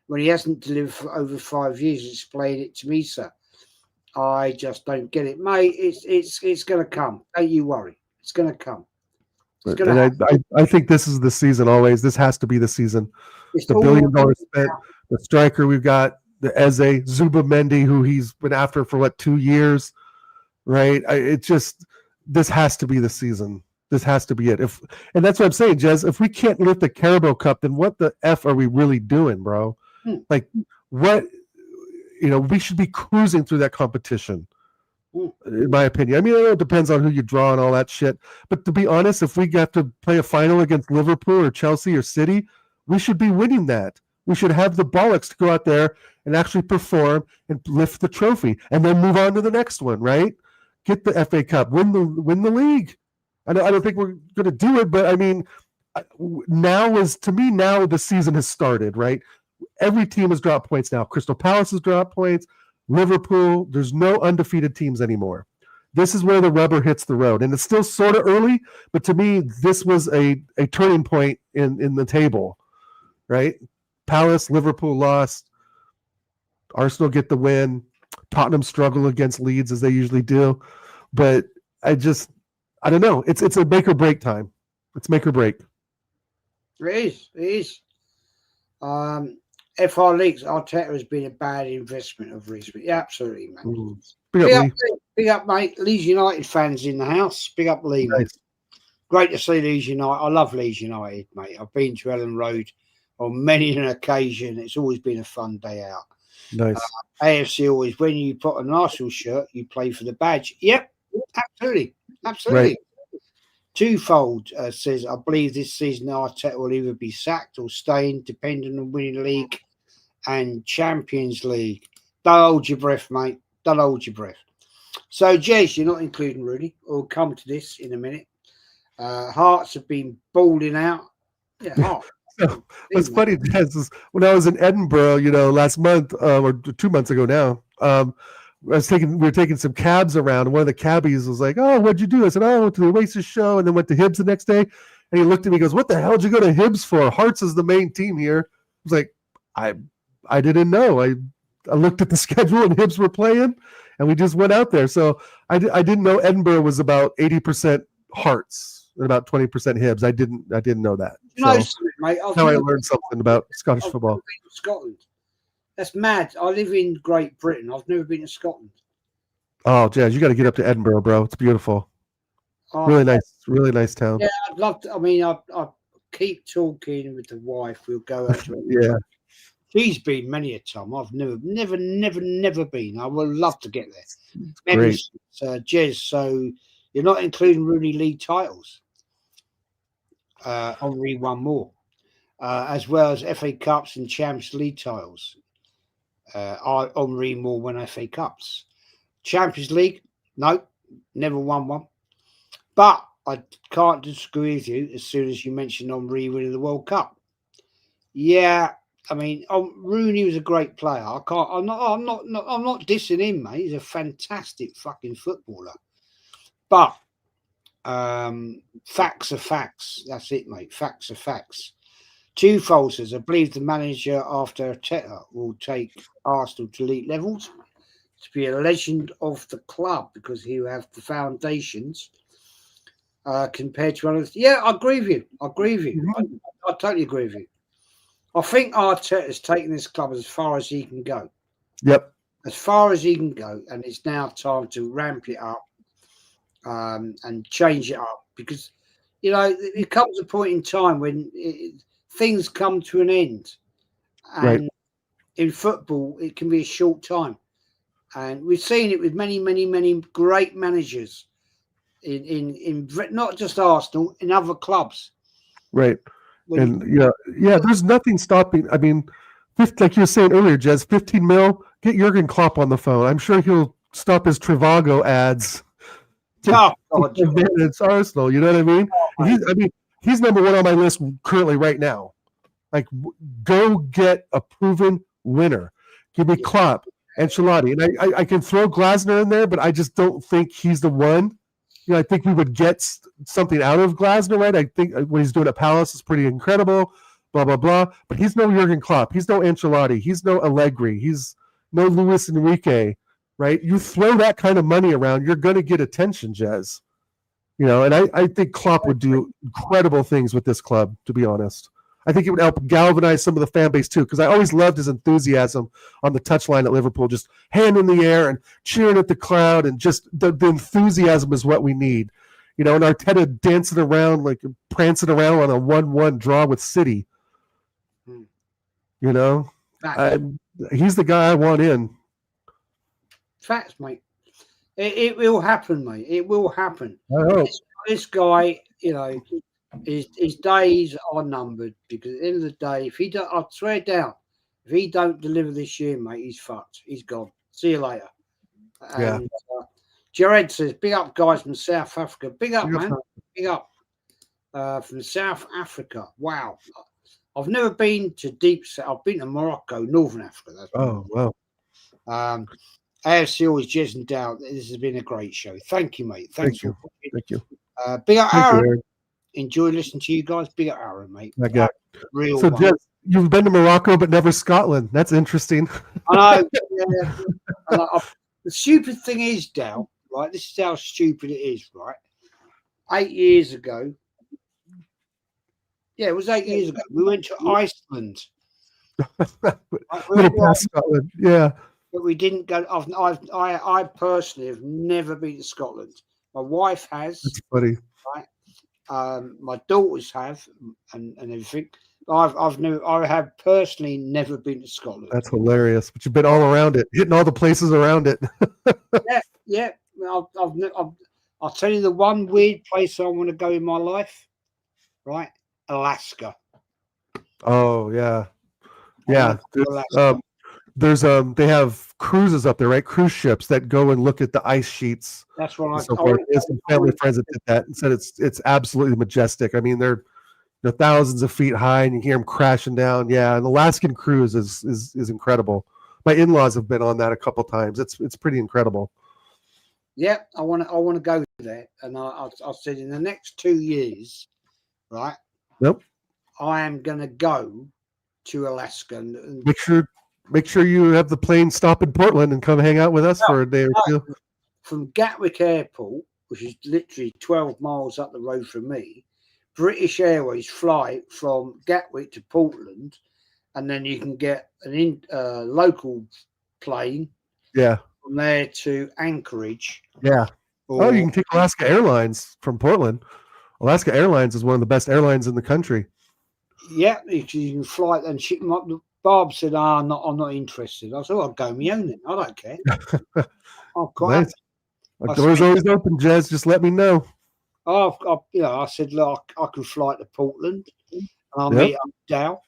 When he hasn't delivered for over 5 years, explain it to me, sir. I just don't get it, mate. It's going to come. Don't you worry. It's going to come. I think this is the season always. This has to be the season. It's the $1 billion spent, the striker we've got, the Eze, Zuba Mendy, who he's been after for 2 years, right? It just this has to be the season. This has to be it. And that's what I'm saying, Jez. If we can't lift the Carabao Cup, then what the F are we really doing, bro? Like, what? We should be cruising through that competition, in my opinion. I mean, I know it depends on who you draw and all that shit. But to be honest, if we have to play a final against Liverpool or Chelsea or City, we should be winning that. We should have the bollocks to go out there and actually perform and lift the trophy and then move on to the next one, right? Get the FA Cup, win the league. I don't think we're going to do it, but I mean, now the season has started, right? Every team has dropped points now. Crystal Palace has dropped points. Liverpool, there's no undefeated teams anymore. This is where the rubber hits the road. And it's still sort of early, but to me, this was a turning point in the table, right? Palace, Liverpool lost. Arsenal get the win. Tottenham struggle against Leeds as they usually do. But I don't know. It's a make or break time. It's make or break. It is. FR Leagues, Arteta has been a bad investment of recent. Yeah, absolutely, man. Big up, mate. Leeds United fans in the house. Big up, Lee. Nice. Great to see Leeds United. I love Leeds United, mate. I've been to Ellen Road on many an occasion. It's always been a fun day out. Nice. AFC always, when you put an Arsenal shirt, you play for the badge. Yep, absolutely. Right. Twofold says, I believe this season Arteta will either be sacked or staying, depending on winning league and Champions League. Don't hold your breath, mate. Don't hold your breath. So, Jez, you're not including Rooney. We'll come to this in a minute. Hearts have been balling out. Yeah, Hearts. What's funny, Jez, is when I was in Edinburgh, last month or 2 months ago now, we were taking some cabs around, and one of the cabbies was like, "Oh, what'd you do?" I said, "Oh, I went to the Oasis show, and then went to Hibs the next day." And he looked at me, and goes, "What the hell did you go to Hibs for? Hearts is the main team here." I was like, "I didn't know. I looked at the schedule, and Hibs were playing, and we just went out there." So I didn't know Edinburgh was about 80% Hearts and about 20% Hibs. I didn't know that. Mate, now I learned something about Scottish football. Scotland. That's mad. I live in Great Britain. I've never been to Scotland. Oh, Jazz, you got to get up to Edinburgh, bro. It's beautiful. Really nice town. Yeah, I'd love to. I mean, I keep talking with the wife. We'll go out to yeah. She's been many a time. I've never been. I would love to get there. Great. Jez, so you're not including Rooney League titles. Henri won more. As well as FA Cups and Champions League titles. Henri more won FA Cups. Champions League, no, never won one. But I can't disagree with you as soon as you mentioned Henri winning the World Cup. Yeah, I mean, Rooney was a great player. I'm not dissing him, mate. He's a fantastic fucking footballer. But facts are facts. That's it, mate. Facts are facts. Twofold says, I believe the manager after Arteta will take Arsenal to elite levels to be a legend of the club because he will have the foundations compared to others. Yeah, I agree with you. I totally agree with you. I think Arteta has taken this club as far as he can go. Yep. As far as he can go. And it's now time to ramp it up and change it up because, it comes a point in time when things come to an end. And in football, it can be a short time. And we've seen it with many, many, many great managers in not just Arsenal, in other clubs. Right. There's nothing stopping. I mean, like you were saying earlier, Jez, 15 mil, get Jurgen Klopp on the phone. I'm sure he'll stop his Trivago ads. It's Arsenal, you know what I mean? He's number one on my list currently right now. Like, go get a proven winner. Give me Klopp, Ancelotti. And I can throw Glasner in there, but I just don't think he's the one. I think we would get something out of Glasner, right? I think what he's doing at Palace is pretty incredible, blah, blah, blah. But he's no Jurgen Klopp. He's no Ancelotti. He's no Allegri. He's no Luis Enrique, right? You throw that kind of money around, you're going to get attention, Jez. And I think Klopp would do incredible things with this club, to be honest. I think it would help galvanize some of the fan base too, because I always loved his enthusiasm on the touchline at Liverpool, just hand in the air and cheering at the crowd, and just the enthusiasm is what we need. You know, and Arteta dancing around, like prancing around on a 1-1 draw with City. You know, he's the guy I want in. Facts, mate. It will happen, mate. It will happen. I hope. This guy, you know, his days are numbered, because at the end of the day, if he don't, I swear down, if he don't deliver this year, mate, he's fucked. He's gone. See you later. And, Jared says, big up, guys from South Africa. Big up, man. Big up from South Africa. Wow. I've never been to deep south. I've been to Morocco, Northern Africa. That's wow. AFC always Jez and DAL. This has been a great show. Thank you, mate. Thank you. Thank you. Big up, Aaron. Enjoy listening to you guys. Big up, Aaron, mate. Real. So, Jez, you've been to Morocco, but never Scotland. That's interesting. I know. The stupid thing is, DAL, right? This is how stupid it is, right? 8 years ago. Yeah, it was 8 years ago. We went to Iceland. Little past Scotland, yeah. But we didn't go. I personally have never been to Scotland. My wife has. That's funny. Right. My daughters have, and everything. I have personally never been to Scotland. That's hilarious. But you've been all around it, hitting all the places around it. yeah. I'll tell you the one weird place I want to go in my life. Right, Alaska. Oh yeah. There's they have cruises up there, right? Cruise ships that go and look at the ice sheets. That's what There's some family friends that did that and said it's absolutely majestic. I mean, they're thousands of feet high, and you hear them crashing down. Yeah, an Alaskan cruise is incredible. My in-laws have been on that a couple times. It's pretty incredible. Yeah, I want to go there, and I said in the next 2 years, right? Yep. I am going to go to Alaska and make sure you have the plane stop in Portland and come hang out with us for a day or two. From Gatwick Airport, which is literally 12 miles up the road from me, British Airways fly from Gatwick to Portland, and then you can get an local plane. Yeah. From there to Anchorage. Yeah. You can take Alaska Airlines from Portland. Alaska Airlines is one of the best airlines in the country. Yeah, you can fly and ship them up. Barb said, I'm not interested. I said, I'll go my own then. I don't care. I'm quite nice. My door's always open, Jez. Just let me know. I said, look, I can fly to Portland, and I'll meet up with DAL.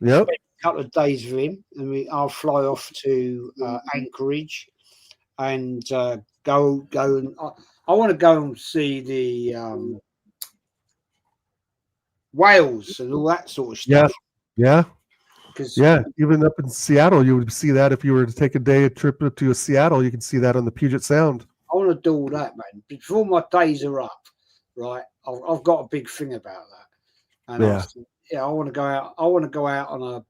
Yep. Spend a couple of days with him, and I'll fly off to Anchorage and go and I want to go and see the whales and all that sort of stuff. Yeah. Even up in Seattle, you would see that if you were to take a trip to Seattle. You can see that on the Puget Sound. I want to do all that, man. Before my days are up, right? I've got a big thing about that, and I want to go out. I want to go out on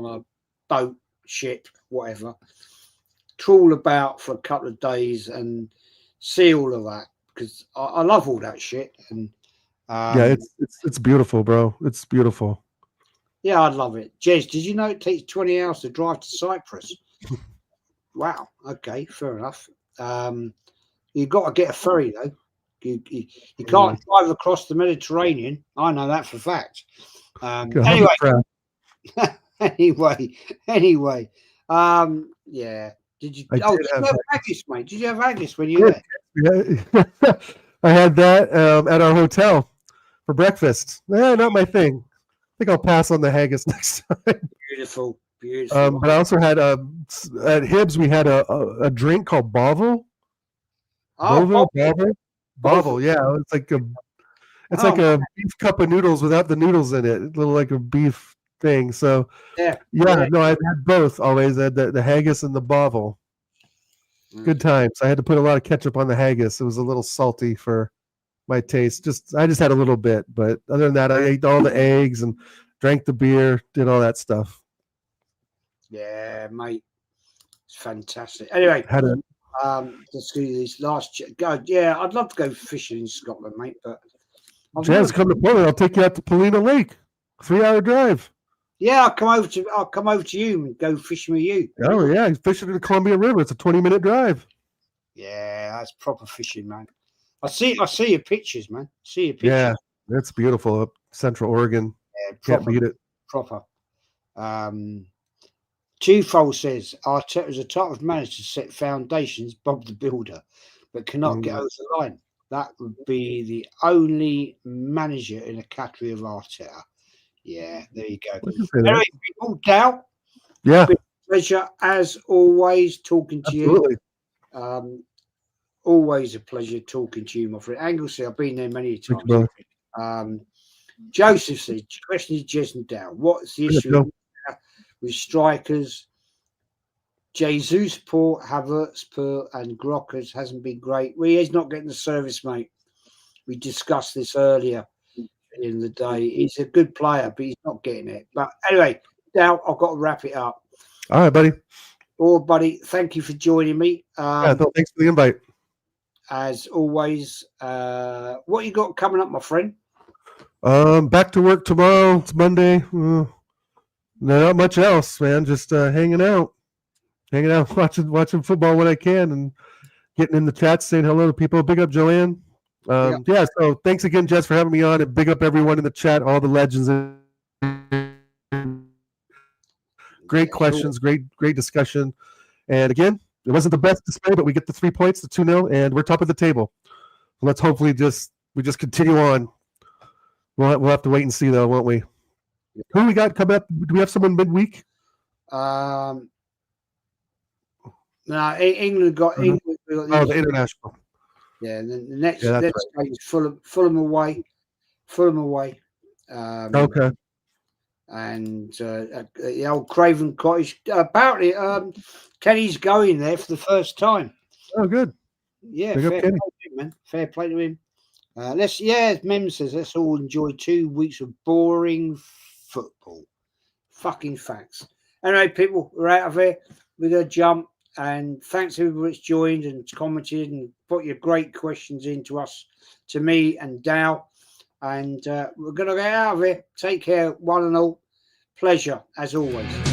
a boat, ship, whatever, trawl about for a couple of days and see all of that, because I love all that shit. And it's beautiful, bro. It's beautiful. Yeah, I'd love it. Jez, did you know it takes 20 hours to drive to Cyprus? Wow. Okay, fair enough. You've got to get a ferry, though. You can't drive across the Mediterranean. I know that for a fact. Anyway. Yeah. Did you? Did you have haggis, mate? Did you have haggis when you were there? Yeah. I had that at our hotel for breakfast. Not my thing. I think I'll pass on the haggis next time. Beautiful. But I also had at Hibbs we had a drink called Bovril. Bovril. Yeah, it's like a beef cup of noodles without the noodles in it. A little like a beef thing. So no, I've had both always. I had the haggis and the Bovril. Good times. I had to put a lot of ketchup on the haggis. It was a little salty for my taste. I just had a little bit, but other than that, I ate all the eggs and drank the beer, did all that stuff. Yeah, mate, it's fantastic. Anyway, let's do this last. Yeah, I'd love to go fishing in Scotland, mate. But Jazz, come to Portland. I'll take you out to Polina Lake. 3-hour drive. Yeah, I'll come over to you and go fishing with you. Oh yeah, he's fishing in the Columbia River. It's a 20-minute drive. Yeah, that's proper fishing, man. I see your pictures, man. See your pictures. Yeah, that's beautiful up Central Oregon. Yeah, Can't beat it. Proper. Twofold says Arteta is a type of manager to set foundations, Bob the Builder, but cannot get over the line. That would be the only manager in a category of Arteta. Yeah, there you go. Anyway, people, DAL. Yeah. Been a pleasure as always talking to Absolutely. you. Always a pleasure talking to you, my friend. Anglesey, I've been there many times. Joseph says, question is Jez and DAL. What's the issue with strikers? Jesus, Paul, Havertz, Pearl, and Grockers hasn't been great. Well, he's not getting the service, mate. We discussed this earlier in the day. He's a good player, but he's not getting it. But anyway, now I've got to wrap it up. All right, buddy. All right, buddy. Thank you for joining me. Thanks for the invite. As always, what you got coming up, my friend? Back to work tomorrow. It's Monday. Not much else, man. Just hanging out, watching football when I can, and getting in the chat, saying hello to people. Big up Joanne. Yeah. So thanks again, Jess, for having me on, and big up everyone in the chat, all the legends. Great questions, great discussion. And again, it wasn't the best display, but we get the 3 points, the 2-0, and we're top of the table. Let's hopefully we just continue on. We'll have to wait and see, though, won't we? Who we got coming up? Do we have someone midweek? No, England got England. The international. Yeah, and then the next game is Fulham away. Okay. And the old Craven Cottage. Apparently, Kenny's going there for the first time. Oh, good. Yeah, fair play to him, man. Fair play to him. As Mem says, let's all enjoy 2 weeks of boring football. Fucking facts. Anyway, people, we're out of here. We're going to jump. And thanks to everybody that's joined and commented and put your great questions into us, to me and Dow. And we're going to get out of here. Take care, one and all. Pleasure, as always.